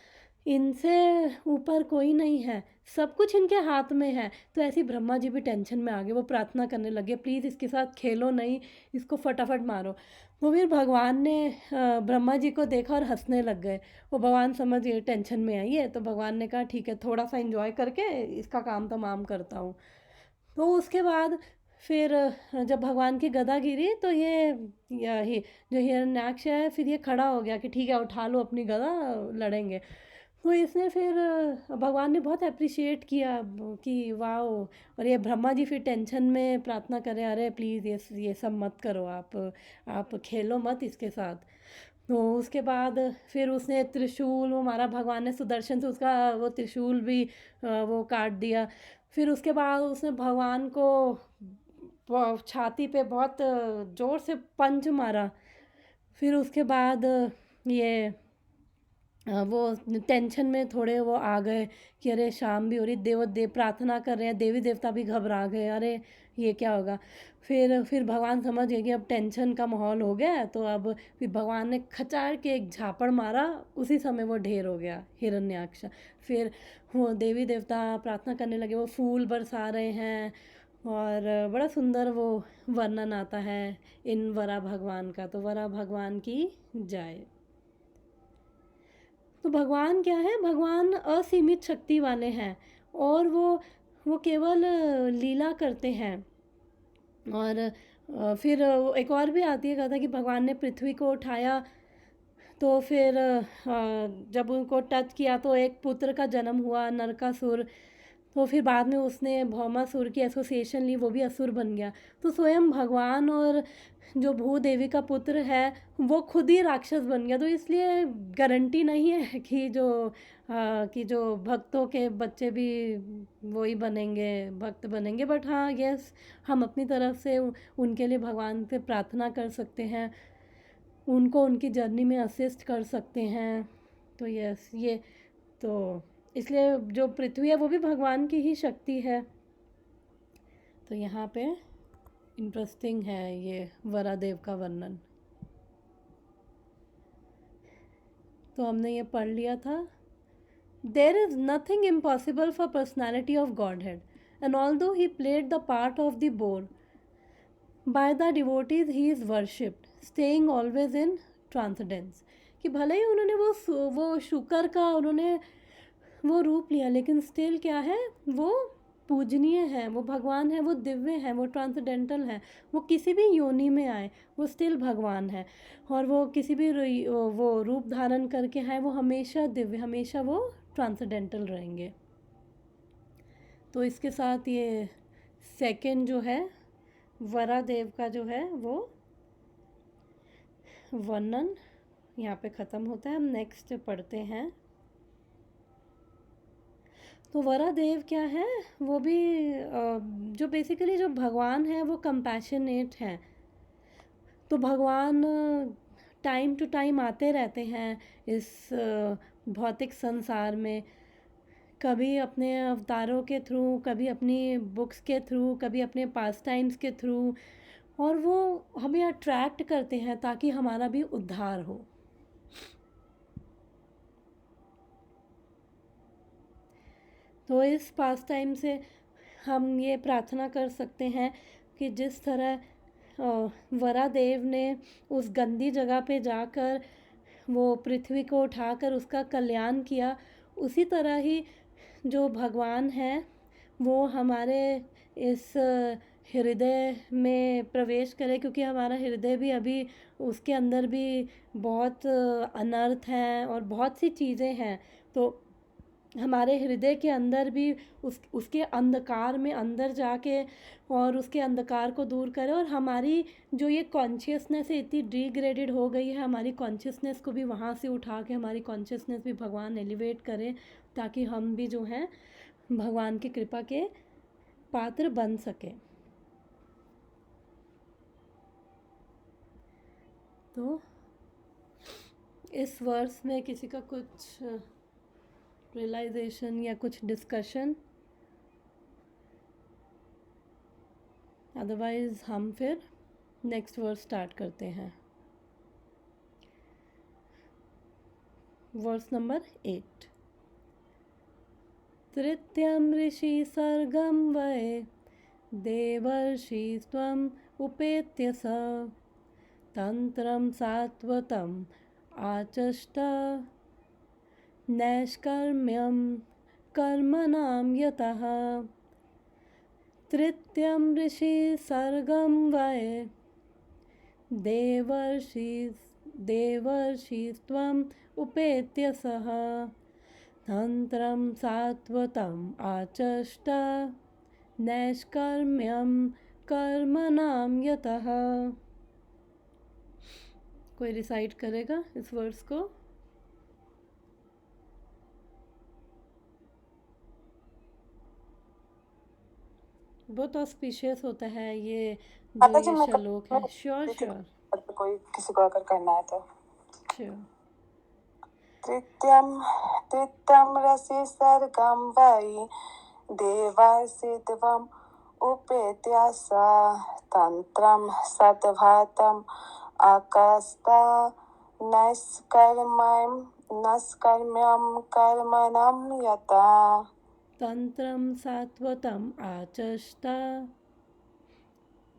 इनसे ऊपर कोई नहीं है, सब कुछ इनके हाथ में है। तो ऐसे ही ब्रह्मा जी भी टेंशन में आ गए, वो प्रार्थना करने लगे, प्लीज़ इसके साथ खेलो नहीं, इसको फटाफट मारो। तो फिर भगवान ने ब्रह्मा जी को देखा और हंसने लग गए। वो भगवान समझ गए टेंशन में आई है, तो भगवान ने कहा ठीक है, थोड़ा सा इंजॉय करके इसका काम तमाम करता हूँ। तो उसके बाद फिर जब भगवान की गदा गिरी तो ये जो हिरण्याक्ष है, फिर ये खड़ा हो गया कि ठीक है उठा लो अपनी गदा, लड़ेंगे। तो इसने फिर भगवान ने बहुत अप्रिशिएट किया कि वाह। और ये ब्रह्मा जी फिर टेंशन में प्रार्थना करें, अरे प्लीज़ ये सब मत करो, आप खेलो मत इसके साथ। तो उसके बाद फिर उसने त्रिशूल वो मारा, भगवान ने सुदर्शन से उसका वो त्रिशूल भी वो काट दिया। फिर उसके बाद उसने भगवान को छाती पे बहुत ज़ोर से पंच मारा। फिर उसके बाद ये वो टेंशन में थोड़े वो आ गए कि अरे शाम भी हो रही, देव प्रार्थना कर रहे हैं, देवी देवता भी घबरा गए, अरे ये क्या होगा। फिर भगवान समझ गए कि अब टेंशन का माहौल हो गया है, तो अब फिर भगवान ने खचाड़ के एक झापड़ मारा, उसी समय वो ढेर हो गया हिरण्याक्ष। फिर वो देवी देवता प्रार्थना करने लगे, वो फूल बरसा रहे हैं और बड़ा सुंदर वो वर्णन आता है इन वरा भगवान का। तो वरा भगवान की जय। तो भगवान क्या है, भगवान असीमित शक्ति वाले हैं और वो केवल लीला करते हैं। और फिर एक और भी आती है कथा कि भगवान ने पृथ्वी को उठाया, तो फिर जब उनको टच किया तो एक पुत्र का जन्म हुआ, नरकासुर। तो फिर बाद में उसने भौमासुर की एसोसिएशन ली, वो भी असुर बन गया। तो स्वयं भगवान और जो भूदेवी का पुत्र है वो खुद ही राक्षस बन गया। तो इसलिए गारंटी नहीं है कि जो भक्तों के बच्चे भी वही बनेंगे, भक्त बनेंगे। बट हाँ, यस, हम अपनी तरफ से उनके लिए भगवान से प्रार्थना कर सकते हैं, उनको उनकी जर्नी में असिस्ट कर सकते हैं। तो यस, ये तो इसलिए जो पृथ्वी है वो भी भगवान की ही शक्ति है। तो यहाँ पे इंटरेस्टिंग है ये वरादेव का वर्णन। तो हमने ये पढ़ लिया था। There is nothing impossible for personality of God, and all though he played the part of the boar by the devotees he is worshipped, staying always in transcendence. कि भले ही उन्होंने वो शुकर का उन्होंने वो रूप लिया, लेकिन स्टिल क्या है, वो पूजनीय है, वो भगवान है, वो दिव्य है, वो ट्रांसेंडेंटल है। वो किसी भी योनि में आए वो स्टिल भगवान है, और वो किसी भी वो रूप धारण करके आए वो हमेशा दिव्य, हमेशा वो ट्रांसेंडेंटल रहेंगे। तो इसके साथ ये सेकंड जो है वरादेव का जो है वो वर्णन यहाँ पे ख़त्म होता है। हम नेक्स्ट पढ़ते हैं। तो वरादेव क्या है, वो भी जो बेसिकली जो भगवान है वो कंपैशनेट हैं। तो भगवान टाइम टू टाइम आते रहते हैं इस भौतिक संसार में, कभी अपने अवतारों के थ्रू, कभी अपनी बुक्स के थ्रू, कभी अपने पास टाइम्स के थ्रू, और वो हमें अट्रैक्ट करते हैं ताकि हमारा भी उद्धार हो। तो इस पास टाइम से हम ये प्रार्थना कर सकते हैं कि जिस तरह वरादेव ने उस गंदी जगह पे जाकर वो पृथ्वी को उठाकर उसका कल्याण किया, उसी तरह ही जो भगवान है वो हमारे इस हृदय में प्रवेश करे, क्योंकि हमारा हृदय भी अभी उसके अंदर भी बहुत अनर्थ हैं और बहुत सी चीज़ें हैं। तो हमारे हृदय के अंदर भी उसके अंधकार में अंदर जाके और उसके अंधकार को दूर करे, और हमारी जो ये कॉन्शियसनेस है इतनी डिग्रेडेड हो गई है, हमारी कॉन्शियसनेस को भी वहाँ से उठा के हमारी कॉन्शियसनेस भी भगवान एलिवेट करे, ताकि हम भी जो हैं भगवान की कृपा के पात्र बन सके। तो इस वर्स में किसी का कुछ रियलाइजेशन या कुछ डिस्कशन, अदरवाइज हम फिर नेक्स्ट वर्स स्टार्ट करते हैं। Verse number 8। तृतीयं ऋषि सर्गं वै देवर्षि त्वम् उपेत्य स तंत्रं सात्वतम् आचष्ट नैष्कर्म्यं कर्मणां यतः। तृतीयं ऋषि सर्गं वै देवर्षि त्वम् उपेत्य सः तंत्रं सात्वतम् आचष्ट नैष्कर्म्यं कर्मणां यतः। कोई रिसाइट करेगा इस वर्ड्स को? बहुत ऑस्पिशियस होता है ये जो माता जी ये मैं श्लोक है। श्योर श्योर कोई किसी को अगर करना है तो श्योर। तृतीयं रसि सर्गं वै देवासिद्वम् उपेत्य स तंत्रं सद्भातम् आकास्ता नैष्कर्म्यं कर्मणां यता। तंत्रं सात्वतम् आचष्ट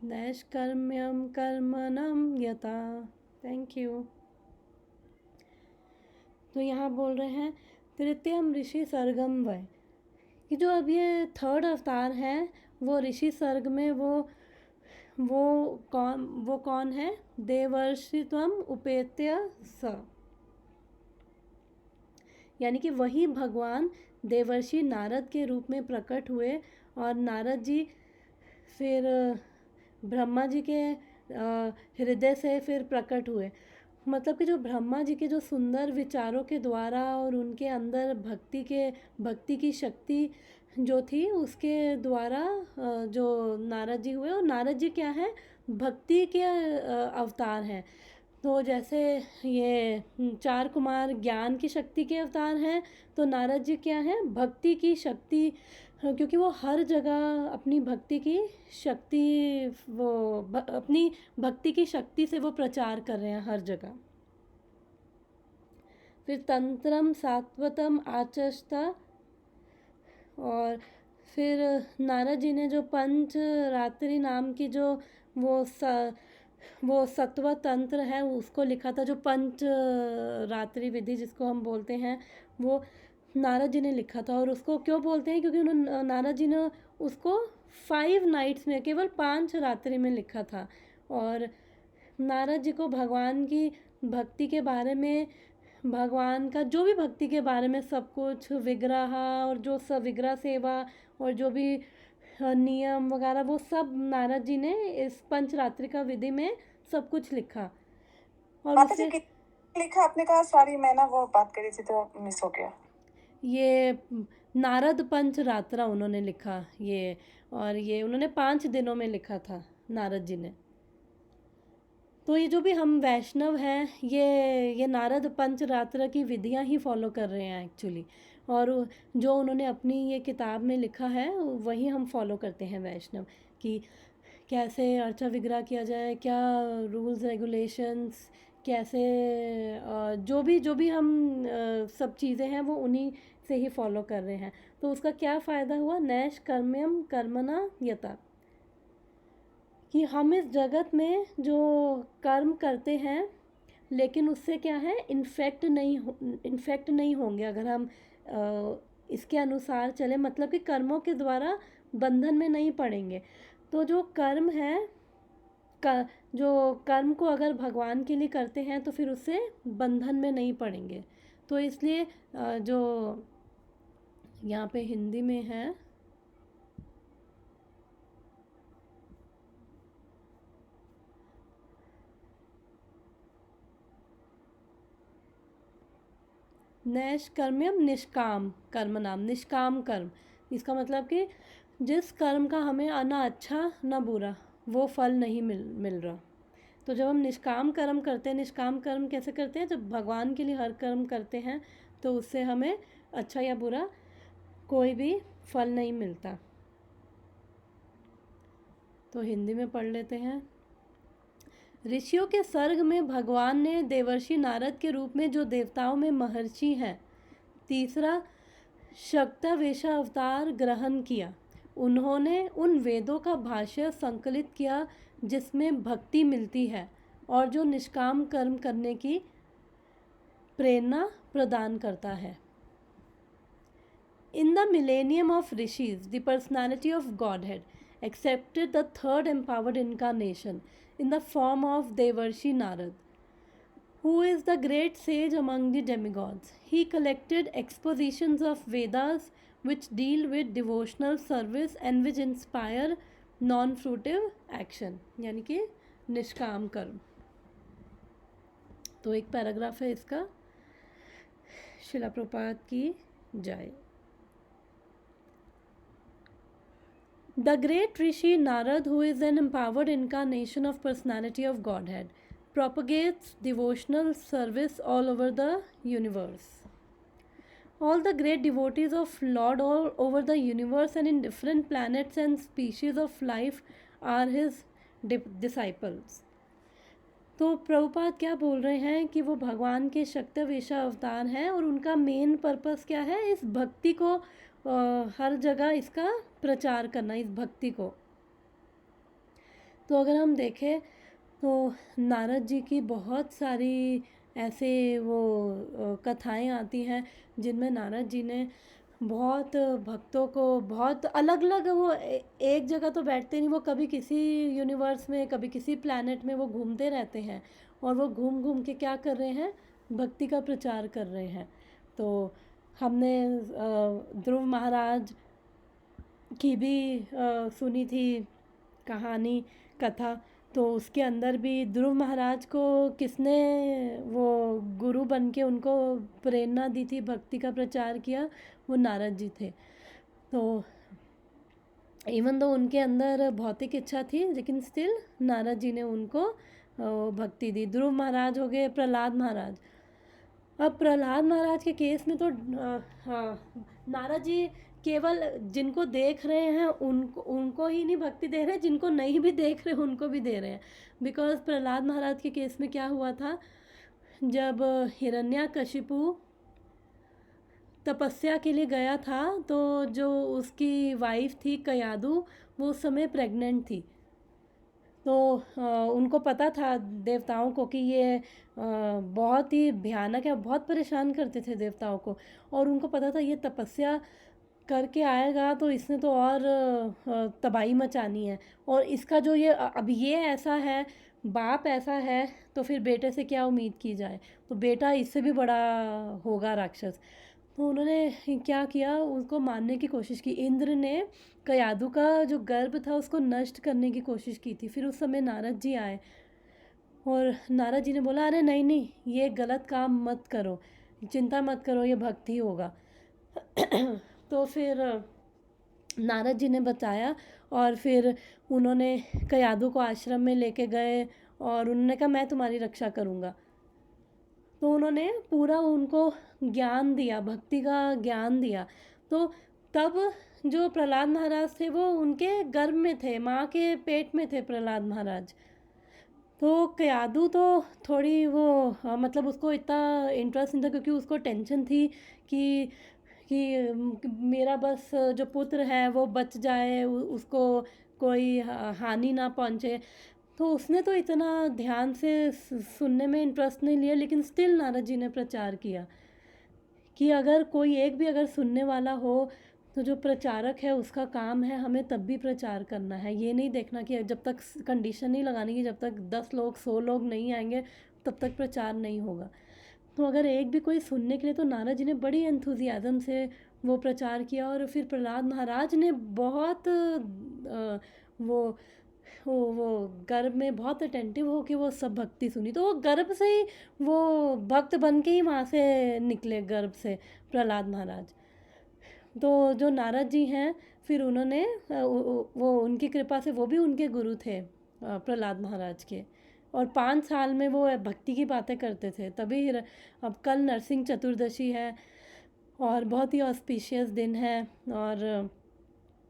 नैष्कर्म्यं कर्मणां यता। Thank you. तो यहाँ बोल रहे हैं तृतीयम ऋषि सर्गम वै, कि जो अब ये थर्ड अवतार है वो ऋषि सर्ग में वो कौन है? देवर्षि त्वम उपेत्य स। यानी कि वही भगवान देवर्षि नारद के रूप में प्रकट हुए और नारद जी फिर ब्रह्मा जी के हृदय से फिर प्रकट हुए। मतलब कि जो ब्रह्मा जी के जो सुंदर विचारों के द्वारा और उनके अंदर भक्ति की शक्ति जो थी उसके द्वारा जो नारद जी हुए, और नारद जी क्या है, भक्ति के अवतार हैं। तो जैसे ये चार कुमार ज्ञान की शक्ति के अवतार हैं, तो नारद जी क्या हैं, भक्ति की शक्ति, क्योंकि वो हर जगह अपनी भक्ति की शक्ति अपनी भक्ति की शक्ति से वो प्रचार कर रहे हैं हर जगह। फिर तंत्रम सात्वतम आचष्टा, और फिर नारद जी ने जो पंच रात्रि नाम की जो वो सत्व तंत्र है उसको लिखा था, जो पंच रात्रि विधि जिसको हम बोलते हैं, वो नारद जी ने लिखा था। और उसको क्यों बोलते हैं, क्योंकि उन्होंने नारद जी ने उसको 5 नाइट्स में, केवल 5 रात्रि में लिखा था। और नारद जी को भगवान की भक्ति के बारे में, भगवान का जो भी भक्ति के बारे में सब कुछ, विग्रह और जो सब विग्रह सेवा और जो भी नियम वगैरह, वो सब नारद जी ने इस पंचरात्रि का विधि में सब कुछ लिखा। और माता जी उससे लिखा आपने कहा, सॉरी मैं ना वो बात करी थी तो मिस हो गया। ये नारद पंचरात्रा उन्होंने लिखा ये, और ये उन्होंने 5 दिनों में लिखा था नारद जी ने। तो ये जो भी हम वैष्णव हैं, ये नारद पंचरात्र की विधियां ही फॉलो कर रहे हैं एक्चुअली, और जो उन्होंने अपनी ये किताब में लिखा है वही हम फॉलो करते हैं वैष्णव, कि कैसे अर्चा विग्रह किया जाए, क्या रूल्स रेगुलेशंस, कैसे जो भी हम सब चीज़ें हैं वो उन्हीं से ही फॉलो कर रहे हैं। तो उसका क्या फ़ायदा हुआ, नैश कर्म्यम कर्मणा यता, कि हम इस जगत में जो कर्म करते हैं लेकिन उससे क्या है, इन्फेक्ट नहीं होंगे अगर हम इसके अनुसार चले, मतलब कि कर्मों के द्वारा बंधन में नहीं पड़ेंगे। तो जो कर्म है, जो कर्म को अगर भगवान के लिए करते हैं तो फिर उससे बंधन में नहीं पड़ेंगे। तो इसलिए जो यहाँ पे हिंदी में है, नैश कर्म्यम निष्काम कर्म नाम, निष्काम कर्म, इसका मतलब कि जिस कर्म का हमें ना अच्छा ना बुरा वो फल नहीं मिल रहा। तो जब हम निष्काम कर्म करते हैं, निष्काम कर्म कैसे करते हैं, जब भगवान के लिए हर कर्म करते हैं तो उससे हमें अच्छा या बुरा कोई भी फल नहीं मिलता। तो हिंदी में पढ़ लेते हैं। ऋषियों के सर्ग में भगवान ने देवर्षि नारद के रूप में जो देवताओं में महर्षि हैं, तीसरा शक्तवेशा अवतार ग्रहण किया। उन्होंने उन वेदों का भाष्य संकलित किया जिसमें भक्ति मिलती है और जो निष्काम कर्म करने की प्रेरणा प्रदान करता है। In the millennium of rishis, the personality of Godhead accepted the third empowered incarnation in the form of Devarshi Narad, who is the great sage among the demigods. He collected expositions of Vedas which deal with devotional service and which inspire non-fruitive action, यानी कि निष्काम कर्म। तो एक paragraph है इसका, शिला प्रभुपाद की जय। The great Rishi Narad, who is an empowered incarnation of personality of Godhead, propagates devotional service all over the universe. All the great devotees of Lord all over the universe and in different planets and species of life are his disciples. तो प्रभुपाद क्या बोल रहे हैं कि वो भगवान के शक्तवेशा अवतार हैं और उनका मेन पर्पस क्या है, इस भक्ति को हर जगह इसका प्रचार करना, इस भक्ति को। तो अगर हम देखें तो नारद जी की बहुत सारी ऐसे वो कथाएं आती हैं जिनमें नारद जी ने बहुत भक्तों को बहुत अलग अलग, वो एक जगह तो बैठते नहीं, वो कभी किसी यूनिवर्स में कभी किसी प्लैनेट में वो घूमते रहते हैं और वो घूम घूम के क्या कर रहे हैं, भक्ति का प्रचार कर रहे हैं। तो हमने ध्रुव महाराज की भी सुनी थी कहानी, कथा। तो उसके अंदर भी ध्रुव महाराज को किसने वो गुरु बन के उनको प्रेरणा दी थी, भक्ति का प्रचार किया, वो नारद जी थे। तो इवन दो उनके अंदर भौतिक इच्छा थी, लेकिन स्टिल नारद जी ने उनको भक्ति दी। ध्रुव महाराज हो गए प्रहलाद महाराज। अब प्रहलाद महाराज के केस में तो हाँ, नारद जी केवल जिनको देख रहे हैं उनको उनको ही नहीं भक्ति दे रहे, जिनको नहीं भी देख रहे उनको भी दे रहे हैं। बिकॉज प्रहलाद महाराज के केस में क्या हुआ था, जब हिरण्यकशिपु तपस्या के लिए गया था, तो जो उसकी वाइफ थी कयादु, वो उस समय प्रेग्नेंट थी। तो उनको पता था देवताओं को कि ये बहुत ही भयानक है, बहुत परेशान करते थे देवताओं को। और उनको पता था ये तपस्या करके आएगा तो इसने तो और तबाही मचानी है। और इसका जो ये अब ये ऐसा है, बाप ऐसा है, तो फिर बेटे से क्या उम्मीद की जाए। तो बेटा इससे भी बड़ा होगा राक्षस। तो उन्होंने क्या किया, उसको मारने की कोशिश की। इंद्र ने कयादु का जो गर्भ था उसको नष्ट करने की कोशिश की थी। फिर उस समय नारद जी आए और नारद जी ने बोला, अरे नहीं नहीं, ये गलत काम मत करो, चिंता मत करो, ये भक्ति होगा। तो फिर नारद जी ने बताया और फिर उन्होंने कयादु को आश्रम में लेके गए और उन्होंने कहा मैं तुम्हारी रक्षा करूँगा। तो उन्होंने पूरा उनको ज्ञान दिया, भक्ति का ज्ञान दिया। तो तब जो प्रहलाद महाराज थे वो उनके गर्भ में थे, माँ के पेट में थे प्रहलाद महाराज। तो कयादु तो थोड़ी वो मतलब उसको इतना इंटरेस्ट नहीं था, क्योंकि उसको टेंशन थी कि मेरा बस जो पुत्र है वो बच जाए, उसको कोई हानि ना पहुँचे। तो उसने तो इतना ध्यान से सुनने में इंटरेस्ट नहीं लिया, लेकिन स्टिल नारद जी ने प्रचार किया कि अगर कोई एक भी अगर सुनने वाला हो, तो जो प्रचारक है उसका काम है हमें तब भी प्रचार करना है। ये नहीं देखना कि जब तक कंडीशन नहीं लगानी कि जब तक 10 लोग 100 लोग नहीं आएंगे तब तक प्रचार नहीं होगा। तो अगर एक भी कोई सुनने के लिए, तो नारद जी ने बड़ी एंथुजियाज़म से वो प्रचार किया। और फिर प्रहलाद महाराज ने बहुत वो वो गर्भ में बहुत अटेंटिव हो के वो सब भक्ति सुनी। तो वो गर्भ से ही वो भक्त बन के ही वहाँ से निकले, गर्भ से प्रहलाद महाराज। तो जो नारद जी हैं, फिर उन्होंने वो उनकी कृपा से वो भी उनके गुरु थे प्रहलाद महाराज के। और 5 साल में वो भक्ति की बातें करते थे तभी। अब कल नरसिंह चतुर्दशी है और बहुत ही ऑस्पिशियस दिन है।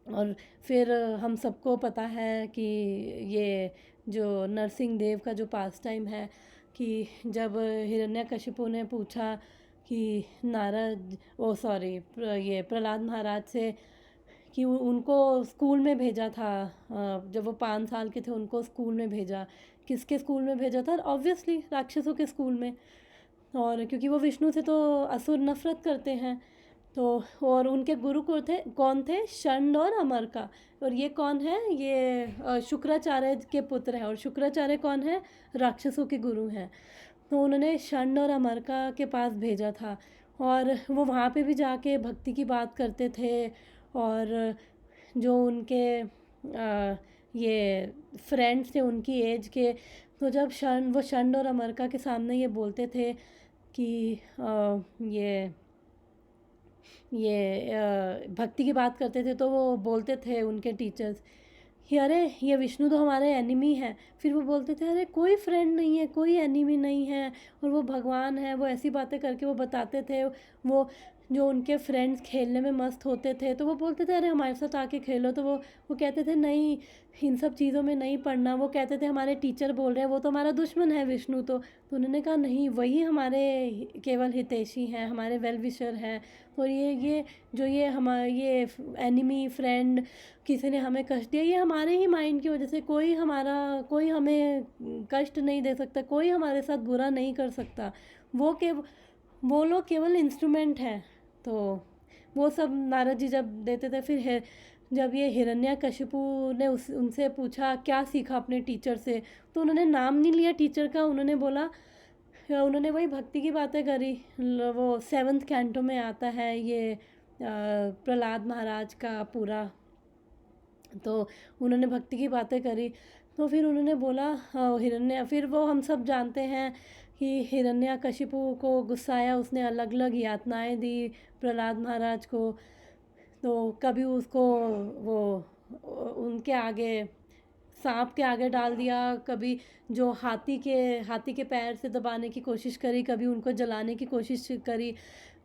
और फिर हम सबको पता है कि ये जो नरसिंह देव का जो पास टाइम है, कि जब हिरण्यकशिपु ने पूछा कि नारद सॉरी ये प्रहलाद महाराज से कि उनको स्कूल में भेजा था, जब वो 5 साल के थे उनको स्कूल में भेजा, किसके स्कूल में भेजा था? ऑब्वियसली राक्षसों के स्कूल में। और क्योंकि वो विष्णु से तो असुर नफरत करते हैं। तो और उनके गुरु को थे, कौन थे? षंड और अमरका। और ये कौन है? ये शुक्राचार्य के पुत्र हैं। और शुक्राचार्य कौन है? राक्षसों के गुरु हैं। तो उन्होंने षंड और अमरका के पास भेजा था और वो वहाँ पे भी जाके भक्ति की बात करते थे। और जो उनके ये फ्रेंड्स थे उनकी एज के, तो जब वो षंड और अमरका के सामने ये बोलते थे कि ये भक्ति की बात करते थे, तो वो बोलते थे उनके टीचर्स कि अरे ये विष्णु तो हमारे एनिमी है। फिर वो बोलते थे अरे कोई फ्रेंड नहीं है, कोई एनिमी नहीं है, और वो भगवान है। वो ऐसी बातें करके वो बताते थे। वो जो उनके फ्रेंड्स खेलने में मस्त होते थे, तो वो बोलते थे अरे हमारे साथ आके खेलो। तो वो कहते थे नहीं, इन सब चीज़ों में नहीं पढ़ना। वो कहते थे हमारे टीचर बोल रहे हैं, वो तो हमारा दुश्मन है विष्णु। तो उन्होंने कहा नहीं, वही हमारे केवल हितैषी हैं, हमारे वेल विशर हैं। और ये जो ये हमारे ये एनिमी फ्रेंड, किसी ने हमें कष्ट दिया, ये हमारे ही माइंड की वजह से। कोई हमें कष्ट नहीं दे सकता, कोई हमारे साथ बुरा नहीं कर सकता। वो लोग केवल इंस्ट्रूमेंट हैं। तो वो सब नारद जी जब देते थे, फिर जब ये हिरण्यकशिपु ने उनसे पूछा क्या सीखा अपने टीचर से, तो उन्होंने नाम नहीं लिया टीचर का। उन्होंने बोला उन्होंने वही भक्ति की बातें करी। वो 7th कैंटो में आता है ये प्रहलाद महाराज का पूरा। तो उन्होंने भक्ति की बातें करी। तो फिर उन्होंने बोला हिरण्य, फिर वो हम सब जानते हैं कि हिरण्यकशिपु को गुस्सा आया, उसने अलग अलग यातनाएं दी प्रहलाद महाराज को। तो कभी उसको वो उनके आगे सांप के आगे डाल दिया, कभी जो हाथी के पैर से दबाने की कोशिश करी, कभी उनको जलाने की कोशिश करी,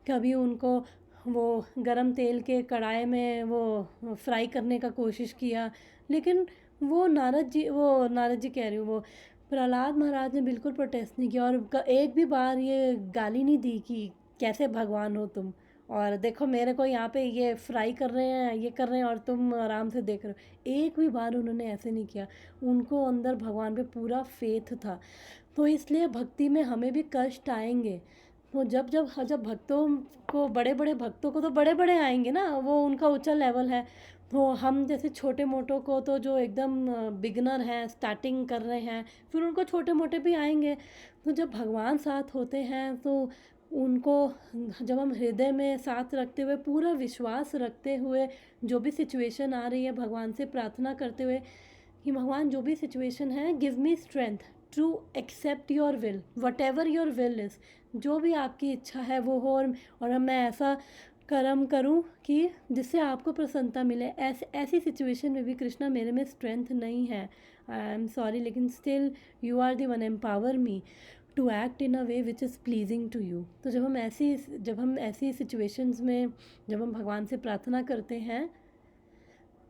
कभी उनको वो गरम तेल के कढ़ाई में वो फ्राई करने का कोशिश किया। लेकिन वो नारद जी कह रही हूँ, वो प्रहलाद महाराज ने बिल्कुल प्रोटेस्ट नहीं किया और एक भी बार ये गाली नहीं दी कि कैसे भगवान हो तुम, और देखो मेरे को यहाँ पे ये फ्राई कर रहे हैं, ये कर रहे हैं और तुम आराम से देख रहे हो। एक भी बार उन्होंने ऐसे नहीं किया। उनको अंदर भगवान पे पूरा फेथ था। तो इसलिए भक्ति में हमें भी कष्ट आएंगे। तो जब जब जब भक्तों को, बड़े बड़े भक्तों को तो बड़े बड़े आएंगे ना, वो उनका ऊंचा लेवल है। तो हम जैसे छोटे मोटों को तो जो एकदम बिगनर हैं, स्टार्टिंग कर रहे हैं, फिर उनको छोटे मोटे भी आएंगे। तो जब भगवान साथ होते हैं तो उनको, जब हम हृदय में साथ रखते हुए, पूरा विश्वास रखते हुए, जो भी सिचुएशन आ रही है भगवान से प्रार्थना करते हुए कि भगवान जो भी सिचुएशन है, give me strength to accept your will, whatever your will is, जो भी आपकी इच्छा है वो हो, और मैं ऐसा कर्म करूं कि जिससे आपको प्रसन्नता मिले। ऐसी सिचुएशन में भी कृष्णा मेरे में स्ट्रेंथ नहीं है, आई एम सॉरी, लेकिन still you are the one, empower me to act in a way which is pleasing to you. तो जब हम ऐसी सिचुएशंस में जब हम भगवान से प्रार्थना करते हैं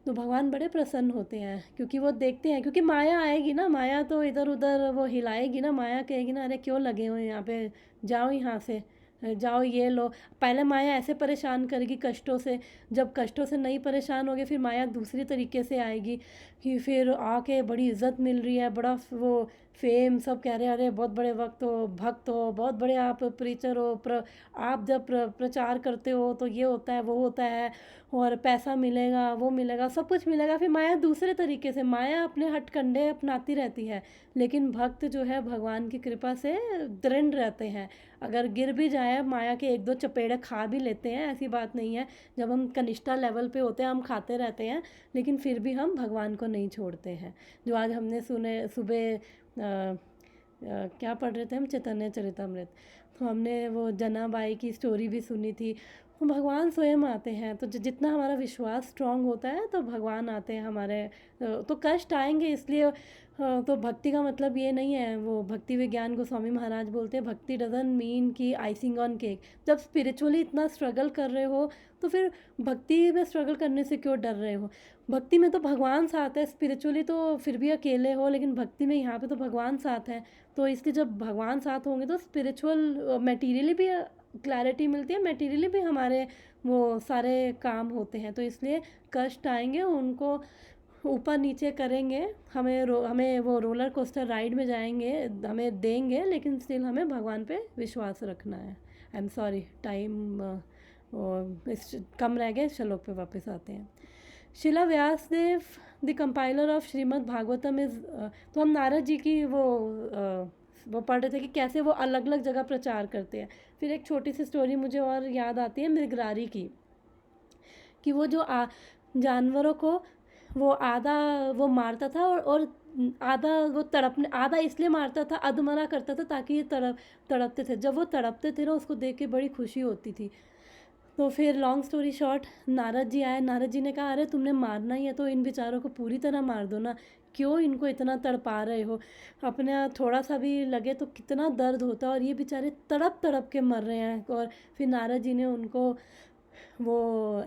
तो भगवान बड़े प्रसन्न होते हैं, क्योंकि वो देखते हैं, क्योंकि माया आएगी ना, माया तो इधर उधर वो हिलाएगी ना, माया कहेगी ना अरे क्यों लगे हो यहाँ पे, जाओ यहाँ से, जाओ ये लो। पहले माया ऐसे परेशान करेगी कष्टों से, जब कष्टों से नहीं परेशान होगे फिर माया दूसरी तरीके से आएगी कि फिर आके बड़ी इज्जत मिल रही है, बड़ा वो फेम, सब कह रहे हैं अरे बहुत बड़े भक्त हो, बहुत बड़े आप प्रीचर हो, आप जब प्रचार करते हो तो ये होता है वो होता है, और पैसा मिलेगा वो मिलेगा, सब कुछ मिलेगा। फिर माया दूसरे तरीके से, माया अपने हथकंडे अपनाती रहती है। लेकिन भक्त जो है भगवान की कृपा से दृढ़ रहते हैं। अगर गिर भी जाए, माया के एक दो चपेड़े खा भी लेते हैं, ऐसी बात नहीं है। जब हम कनिष्ठा लेवल पे होते हैं हम खाते रहते हैं, लेकिन फिर भी हम भगवान को नहीं छोड़ते हैं। जो आज हमने सुने सुबह क्या पढ़ रहे थे हम, चैतन्य चरितमृत, तो हमने वो जनाबाई की स्टोरी भी सुनी थी। तो भगवान स्वयं आते हैं। तो जितना हमारा विश्वास स्ट्रांग होता है तो भगवान आते हैं हमारे। तो कष्ट आएंगे, इसलिए तो भक्ति का मतलब ये नहीं है, वो भक्ति विज्ञान गोस्वामी महाराज बोलते हैं भक्ति डजंट मीन कि आइसिंग ऑन केक। जब स्पिरिचुअली इतना स्ट्रगल कर रहे हो तो फिर भक्ति में स्ट्रगल करने से क्यों डर रहे हो। भक्ति में तो भगवान साथ है, स्पिरिचुअली तो फिर भी अकेले हो, लेकिन भक्ति में यहाँ पे तो भगवान साथ है। तो इसलिए जब भगवान साथ होंगे तो स्पिरिचुअल मटेरियली भी क्लैरिटी मिलती है, मटेरियली भी हमारे वो सारे काम होते हैं। तो इसलिए कष्ट आएंगे, उनको ऊपर नीचे करेंगे, हमें वो रोलर कोस्टर राइड में जाएंगे, हमें देंगे, लेकिन स्टिल हमें भगवान पे विश्वास रखना है। आई एम सॉरी, टाइम कम रह गए, श्लोक पे वापस आते हैं। Shrila Vyasadeva the compiler of Shrimad Bhagavatam is, तो हम नारद जी की वो पढ़ रहे थे कि कैसे वो अलग अलग जगह प्रचार करते हैं। फिर एक छोटी सी स्टोरी मुझे और याद आती है मृगरारी की, कि वो जो जानवरों को वो आधा वो मारता था और आधा वो तड़पने, आधा इसलिए मारता था, अधमरा करता था ताकि ये तड़पते थे। जब वो तड़पते थे ना उसको देख के बड़ी खुशी होती थी। तो फिर long story short, Narad ji आए, नारद जी ने कहा अरे तुमने मारना ही है तो इन बेचारों को पूरी तरह मार दो ना, क्यों इनको इतना तड़पा रहे हो, अपने थोड़ा सा भी लगे तो कितना दर्द होता है, और ये बेचारे तड़प तड़प के मर रहे हैं। और फिर नारद जी ने उनको वो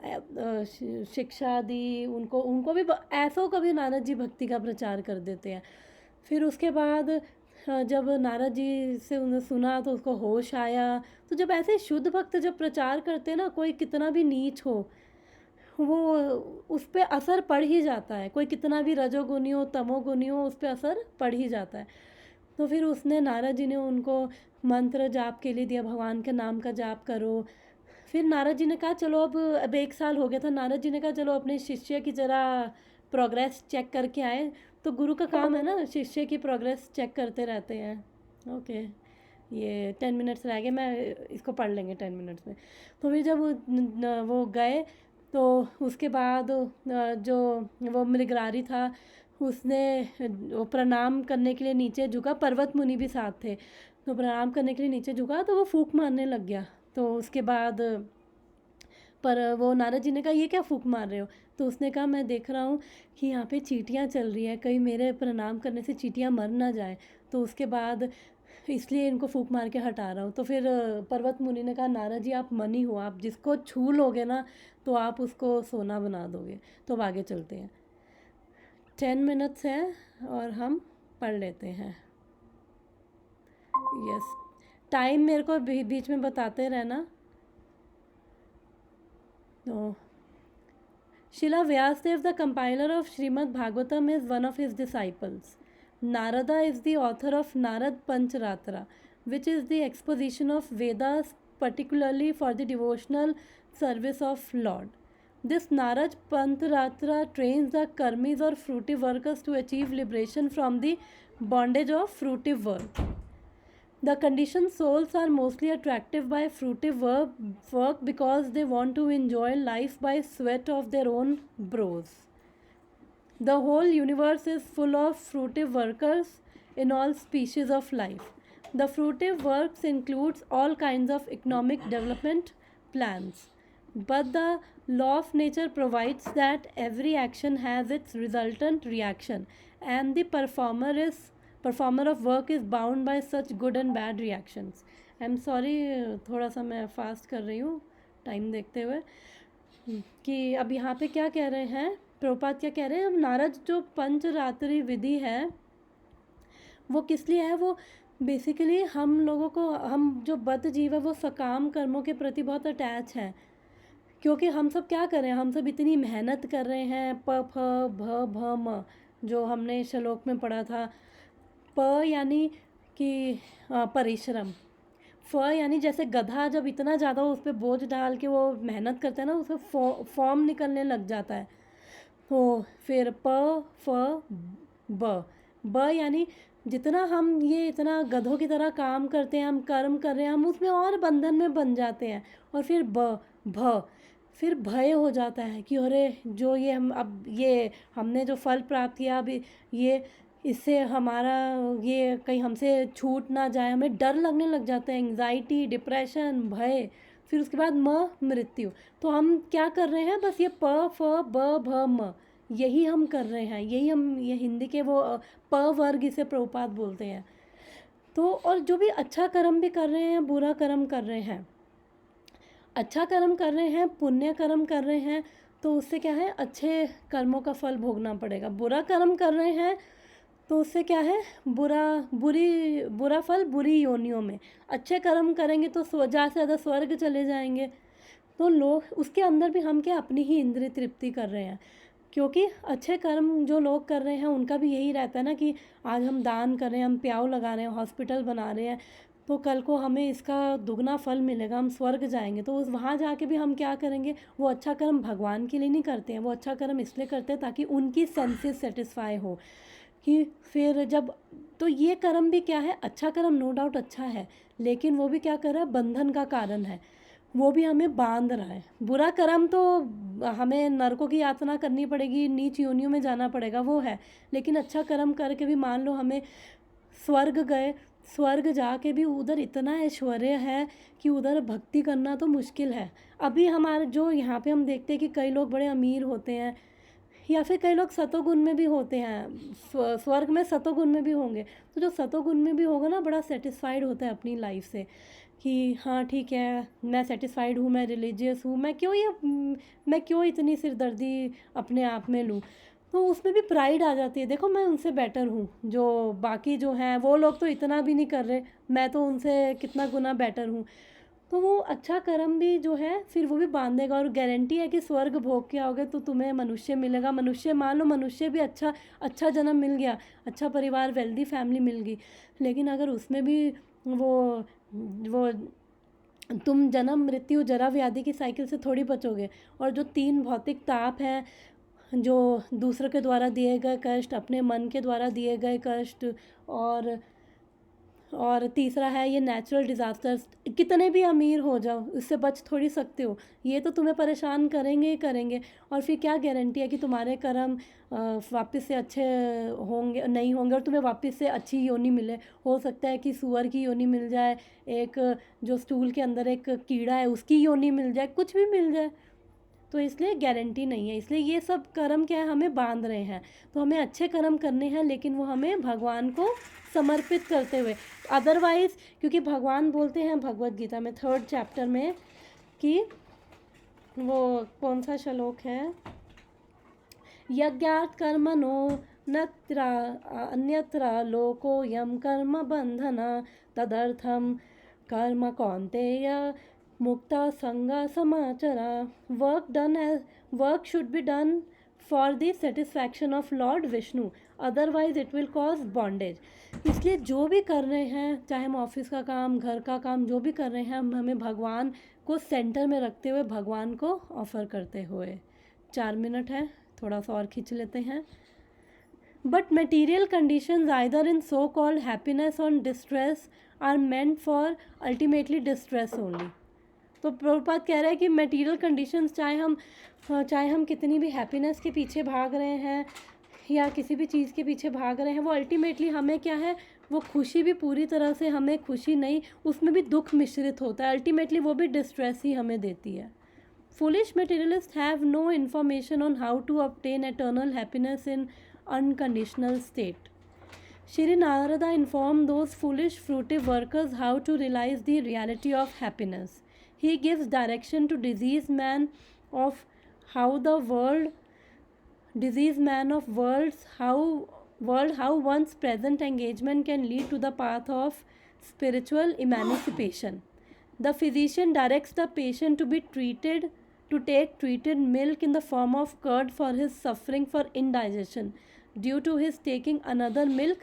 शिक्षा दी, उनको भी ऐसों का भी नारद जी भक्ति का प्रचार कर देते हैं। फिर उसके बाद जब नारद जी से उन्हें सुना तो उसको होश आया। तो जब ऐसे शुद्ध भक्त जब प्रचार करते हैं ना, कोई कितना भी नीच हो वो उस पर असर पड़ ही जाता है, कोई कितना भी रजोगुनी हो तमोगुनी हो उस पर असर पड़ ही जाता है। तो फिर उसने, नारद जी ने उनको मंत्र जाप के लिए दिया, भगवान के नाम का जाप करो। फिर नारद जी ने कहा चलो, अब 1 साल हो गया था, नारद जी ने कहा चलो अपने शिष्य की ज़रा प्रोग्रेस चेक करके आए। तो गुरु का काम है ना शिष्य की प्रोग्रेस चेक करते रहते हैं। ओके, ये 10 मिनट्स रह गए, मैं इसको पढ़ लेंगे 10 मिनट्स में। तो फिर जब वो गए तो उसके बाद जो वो मृगरारी था उसने वो प्रणाम करने के लिए नीचे झुका, पर्वत मुनि भी साथ थे, तो प्रणाम करने के लिए नीचे झुका तो वो फूंक मारने लग गया। तो उसके बाद पर वो नारद जी ने कहा ये क्या फूंक मार रहे हो? तो उसने कहा मैं देख रहा हूँ कि यहाँ पे चींटियाँ चल रही हैं, कहीं मेरे प्रणाम करने से चींटियाँ मर ना जाए, तो उसके बाद इसलिए इनको फूंक मार के हटा रहा हूँ। तो फिर पर्वत मुनि ने कहा नारद जी आप मनी हो, आप जिसको छू लोगे ना तो आप उसको सोना बना दोगे। तो अब आगे चलते हैं, 10 मिनट्स हैं और हम पढ़ लेते हैं। यस, टाइम मेरे को बीच में बताते रहना। तो Srila Vyasdev, the compiler of Srimad Bhagavatam, is one of his disciples. Narada is the author of Narad Pancharatra, which is the exposition of Vedas, particularly for the devotional service of Lord. This Narad Pancharatra trains the karmis or fruitive workers to achieve liberation from the bondage of fruitive work. The conditioned souls are mostly attracted by fruitive work because they want to enjoy life by sweat of their own brows. The whole universe is full of fruitive workers in all species of life. The fruitive works includes all kinds of economic development plans. But the law of nature provides that every action has its resultant reaction, and the performer of work is bound by such good and bad reactions. I am sorry, थोड़ा सा मैं fast कर रही हूँ time देखते हुए। कि अब यहाँ पे क्या कह रहे हैं, प्रभुपाद क्या कह रहे हैं, अब नारद जो पंचरात्रि विधि है वो किस लिए है? वो बेसिकली हम लोगों को, हम जो बद्ध जीव है वो सकाम कर्मों के प्रति बहुत अटैच हैं, क्योंकि हम सब क्या कर रहे हैं, हम सब इतनी मेहनत कर रहे हैं। प फ भ भ म जो हमने श्लोक में पढ़ा था, प यानी कि परिश्रम, फ यानी जैसे गधा जब इतना ज़्यादा उस पर बोझ डाल के वो मेहनत करता है ना, उसमें फॉर्म निकलने लग जाता है। तो फिर प फ ब यानी जितना हम ये इतना गधों की तरह काम करते हैं, हम कर्म कर रहे हैं, हम उसमें और बंधन में बन जाते हैं। और फिर भ फिर भय हो जाता है कि अरे जो ये हम अब ये हमने जो फल प्राप्त किया, अब ये इससे हमारा ये कहीं हमसे छूट ना जाए, हमें डर लगने लग जाता है, एंग्जाइटी, डिप्रेशन, भय। फिर उसके बाद मृत्यु। तो हम क्या कर रहे हैं, बस ये प फ ब भ म यही हम कर रहे हैं, यही हम, ये हिंदी के वो प वर्ग इसे प्रभुपाद बोलते हैं। तो और जो भी अच्छा कर्म भी कर रहे हैं, बुरा कर्म कर रहे हैं, अच्छा कर्म कर रहे हैं, पुण्य कर्म कर रहे हैं, तो उससे क्या है, अच्छे कर्मों का फल भोगना पड़ेगा। बुरा कर्म कर रहे हैं तो उससे क्या है, बुरा फल बुरी योनियों में। अच्छे कर्म करेंगे तो ज़्यादा से ज़्यादा स्वर्ग चले जाएंगे। तो लोग उसके अंदर भी हम क्या अपनी ही इंद्रिय तृप्ति कर रहे हैं, क्योंकि अच्छे कर्म जो लोग कर रहे हैं उनका भी यही रहता है ना कि आज हम दान कर रहे हैं, हम प्याऊ लगा रहे हैं, हॉस्पिटल बना रहे हैं, तो कल को हमें इसका दुगना फल मिलेगा, हम स्वर्ग जाएंगे। तो उस वहाँ जाके भी हम क्या करेंगे, वो अच्छा कर्म भगवान के लिए नहीं करते हैं, वो अच्छा कर्म इसलिए करते हैं ताकि उनकी सेंसेस सेटिस्फाई हो। कि फिर जब, तो ये कर्म भी क्या है, अच्छा कर्म नो डाउट अच्छा है, लेकिन वो भी क्या कर रहा है, बंधन का कारण है, वो भी हमें बांध रहा है। बुरा कर्म तो हमें नरकों की यातना करनी पड़ेगी, नीच योनियों में जाना पड़ेगा, वो है। लेकिन अच्छा कर्म करके भी मान लो हमें स्वर्ग गए, स्वर्ग जाके भी उधर इतना ऐश्वर्य है कि उधर भक्ति करना तो मुश्किल है। अभी हमारे जो यहाँ पे हम देखते हैं कि कई लोग बड़े अमीर होते हैं, या फिर कई लोग सतोगुण में भी होते हैं, स्वर्ग में सतोगुण में भी होंगे। तो जो सतोगुण में भी होगा ना, बड़ा सेटिस्फाइड होता है अपनी लाइफ से कि हाँ ठीक है, मैं सेटिस्फाइड हूँ, मैं रिलीजियस हूँ, मैं क्यों इतनी सिरदर्दी अपने आप में लूँ। तो उसमें भी प्राइड आ जाती है, देखो मैं उनसे बेटर हूँ, जो बाकी जो हैं वो लोग तो इतना भी नहीं कर रहे, मैं तो उनसे कितना गुना बेटर हूँ। तो वो अच्छा कर्म भी जो है फिर वो भी बांधेगा, और गारंटी है कि स्वर्ग भोग के आओगे तो तुम्हें मनुष्य मिलेगा। मनुष्य मान लो मनुष्य भी अच्छा जन्म मिल गया, अच्छा परिवार, वेल्दी फैमिली मिल गई, लेकिन अगर उसमें भी वो तुम जन्म मृत्यु जरा व्याधि की साइकिल से थोड़ी बचोगे। और जो 3 भौतिक ताप हैं, जो दूसरों के द्वारा दिए गए कष्ट, अपने मन के द्वारा दिए गए कष्ट, और और तीसरा है ये नेचुरल डिज़ास्टर्स, कितने भी अमीर हो जाओ इससे बच थोड़ी सकते हो, ये तो तुम्हें परेशान करेंगे ही करेंगे। और फिर क्या गारंटी है कि तुम्हारे कर्म वापस से अच्छे होंगे नहीं होंगे और तुम्हें वापस से अच्छी योनि मिले। हो सकता है कि सूअर की योनि मिल जाए, एक जो स्टूल के अंदर एक कीड़ा है उसकी योनि मिल जाए, कुछ भी मिल जाए। तो इसलिए गारंटी नहीं है, इसलिए ये सब कर्म क्या है हमें बांध रहे हैं। तो हमें अच्छे कर्म करने हैं लेकिन वो हमें भगवान को समर्पित करते हुए, अदरवाइज़ क्योंकि भगवान बोलते हैं भगवत गीता में 3rd चैप्टर में कि वो कौन सा श्लोक है, यज्ञात् कर्मणो नत्र अन्यत्र लोकोऽयं कर्म बंधन तदर्थं कर्म कौन्तेय मुक्ता संगा समाचरा। Work should be done for the satisfaction of Lord Vishnu, otherwise it will cause bondage. इसलिए जो भी कर रहे हैं, चाहे हम ऑफिस का काम, घर का काम, जो भी कर रहे हैं, हम हमें भगवान को सेंटर में रखते हुए, भगवान को ऑफर करते हुए। 4 मिनट है, थोड़ा सा और खींच लेते हैं। But material conditions either in so-called happiness or distress are meant for ultimately distress only. तो प्रभुपाद कह रहे हैं कि मटेरियल कंडीशंस चाहे हम कितनी भी हैप्पीनेस के पीछे भाग रहे हैं या किसी भी चीज़ के पीछे भाग रहे हैं, वो अल्टीमेटली हमें क्या है, वो खुशी भी पूरी तरह से हमें खुशी नहीं, उसमें भी दुख मिश्रित होता है, अल्टीमेटली वो भी डिस्ट्रेस ही हमें देती है। Foolish materialists have no information on how to obtain eternal happiness in unconditional state. Shri Narada informed those foolish fruitive workers how to realize the reality of happiness. He gives direction to diseased man of how one's present engagement can lead to the path of spiritual emancipation. The physician directs the patient to take treated milk in the form of curd for his suffering for indigestion due to his taking another milk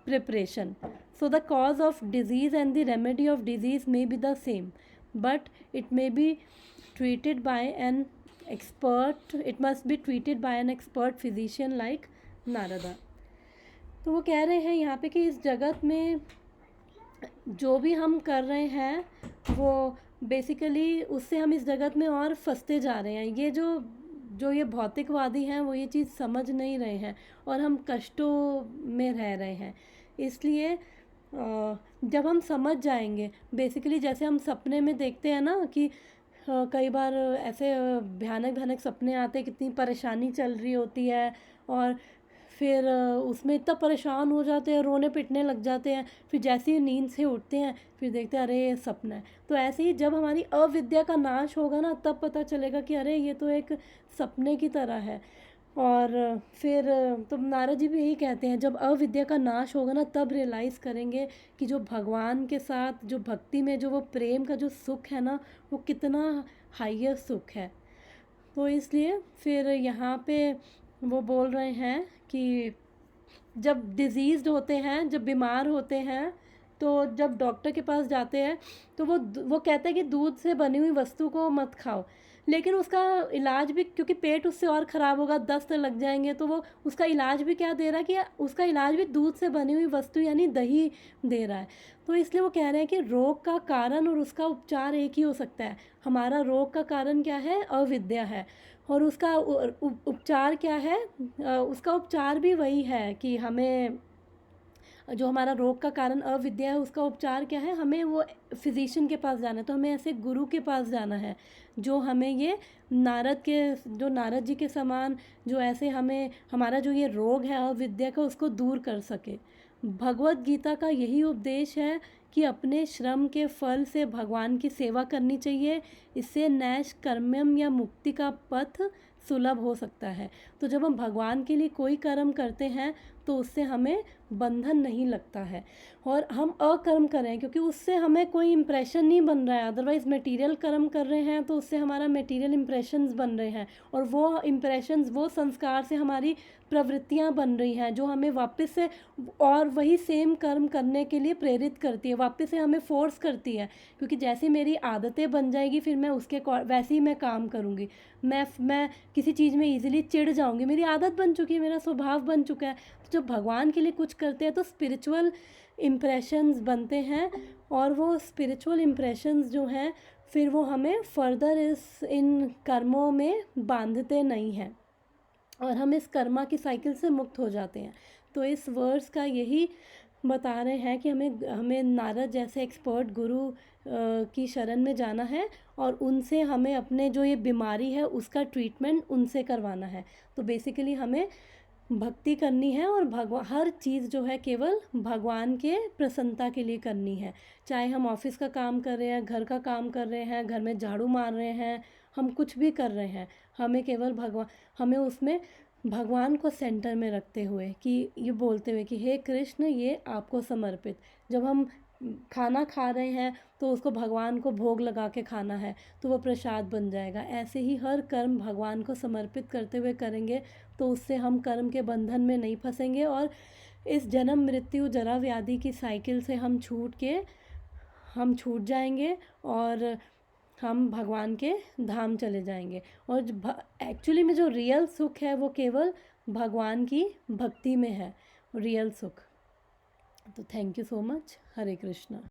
preparation. So the cause of disease and the remedy of disease may be the same, but it must be treated by an expert physician like Narada. तो वो कह रहे हैं यहाँ पे कि इस जगत में जो भी हम कर रहे हैं वो बेसिकली उससे हम इस जगत में और फंसते जा रहे हैं। ये जो ये भौतिकवादी हैं वो ये चीज़ समझ नहीं रहे हैं और हम कष्टों में रह रहे हैं। इसलिए जब हम समझ जाएंगे, बेसिकली जैसे हम सपने में देखते हैं ना कि कई बार ऐसे भयानक भयानक सपने आते हैं, कितनी परेशानी चल रही होती है और फिर उसमें इतना परेशान हो जाते हैं, रोने पिटने लग जाते हैं, फिर जैसे ही नींद से उठते हैं फिर देखते हैं अरे ये सपना है। तो ऐसे ही जब हमारी अविद्या का नाश होगा ना, तब पता चलेगा कि अरे ये तो एक सपने की तरह है। और फिर तो नारद जी भी यही कहते हैं, जब अविद्या का नाश होगा ना तब रियलाइज़ करेंगे कि जो भगवान के साथ जो भक्ति में जो वो प्रेम का जो सुख है ना, वो कितना हाईयर सुख है। तो इसलिए फिर यहाँ पे वो बोल रहे हैं कि जब डिजीज़्ड होते हैं, जब बीमार होते हैं, तो जब डॉक्टर के पास जाते हैं तो वो कहते हैं कि दूध से बनी हुई वस्तु को मत खाओ, लेकिन उसका इलाज भी, क्योंकि पेट उससे और ख़राब होगा, दस्त लग जाएंगे, तो वो उसका इलाज भी क्या दे रहा है कि उसका इलाज भी दूध से बनी हुई वस्तु यानी दही दे रहा है। तो इसलिए वो कह रहे हैं कि रोग का कारण और उसका उपचार एक ही हो सकता है। हमारा रोग का कारण क्या है, अविद्या है, और उसका उपचार क्या है, उसका उपचार भी वही है कि हमें जो हमारा रोग का कारण अविद्या है उसका उपचार क्या है, हमें वो फिजिशियन के पास जाना है। तो हमें ऐसे गुरु के पास जाना है जो हमें ये नारद जी के समान जो ऐसे हमें हमारा जो ये रोग है अविद्या का उसको दूर कर सके। भगवत गीता का यही उपदेश है कि अपने श्रम के फल से भगवान की सेवा करनी चाहिए, इससे नैश कर्मम या मुक्ति का पथ सुलभ हो सकता है। तो जब हम भगवान के लिए कोई कर्म करते हैं तो उससे हमें बंधन नहीं लगता है, और हम अकर्म कर रहे हैं क्योंकि उससे हमें कोई इम्प्रेशन नहीं बन रहा है। अदरवाइज़ मटेरियल कर्म कर रहे हैं तो उससे हमारा मटेरियल इम्प्रेशंस बन रहे हैं, और वो इम्प्रेशंस, वो संस्कार से हमारी प्रवृत्तियां बन रही हैं जो हमें वापस से और वही सेम कर्म करने के लिए प्रेरित करती है, वापस से हमें फोर्स करती है। क्योंकि जैसे मेरी आदतें बन जाएगी फिर मैं उसके वैसे ही मैं काम करूँगी। मैं किसी चीज़ में ईजिली चिढ़ जाऊँगी, मेरी आदत बन चुकी है, मेरा स्वभाव बन चुका है। तो जब भगवान के लिए कुछ करते हैं तो स्पिरिचुअल इम्प्रेशंस बनते हैं, और वो स्पिरिचुअल इम्प्रेशंस जो हैं फिर वो हमें फर्दर इन कर्मों में बांधते नहीं हैं, और हम इस कर्मा की साइकिल से मुक्त हो जाते हैं। तो इस वर्ड्स का यही बता रहे हैं कि हमें हमें नारद जैसे एक्सपर्ट गुरु की शरण में जाना है, और उनसे हमें अपने जो ये बीमारी है उसका ट्रीटमेंट उनसे करवाना है। तो बेसिकली हमें भक्ति करनी है, और भगवान हर चीज़ जो है केवल भगवान के प्रसन्नता के लिए करनी है। चाहे हम ऑफिस का काम कर रहे हैं, घर का काम कर रहे हैं, घर में झाड़ू मार रहे हैं, हम कुछ भी कर रहे हैं, हमें केवल हमें उसमें भगवान को सेंटर में रखते हुए, कि ये बोलते हुए कि हे कृष्ण ये आपको समर्पित। जब हम खाना खा रहे हैं तो उसको भगवान को भोग लगा के खाना है, तो वो प्रसाद बन जाएगा। ऐसे ही हर कर्म भगवान को समर्पित करते हुए करेंगे, तो उससे हम कर्म के बंधन में नहीं फंसेंगे, और इस जन्म मृत्यु जरा व्याधि की साइकिल से हम छूट जाएंगे, और हम भगवान के धाम चले जाएंगे। और एक्चुअली में जो रियल सुख है वो केवल भगवान की भक्ति में है, रियल सुख। तो thank you so much. Hare Krishna.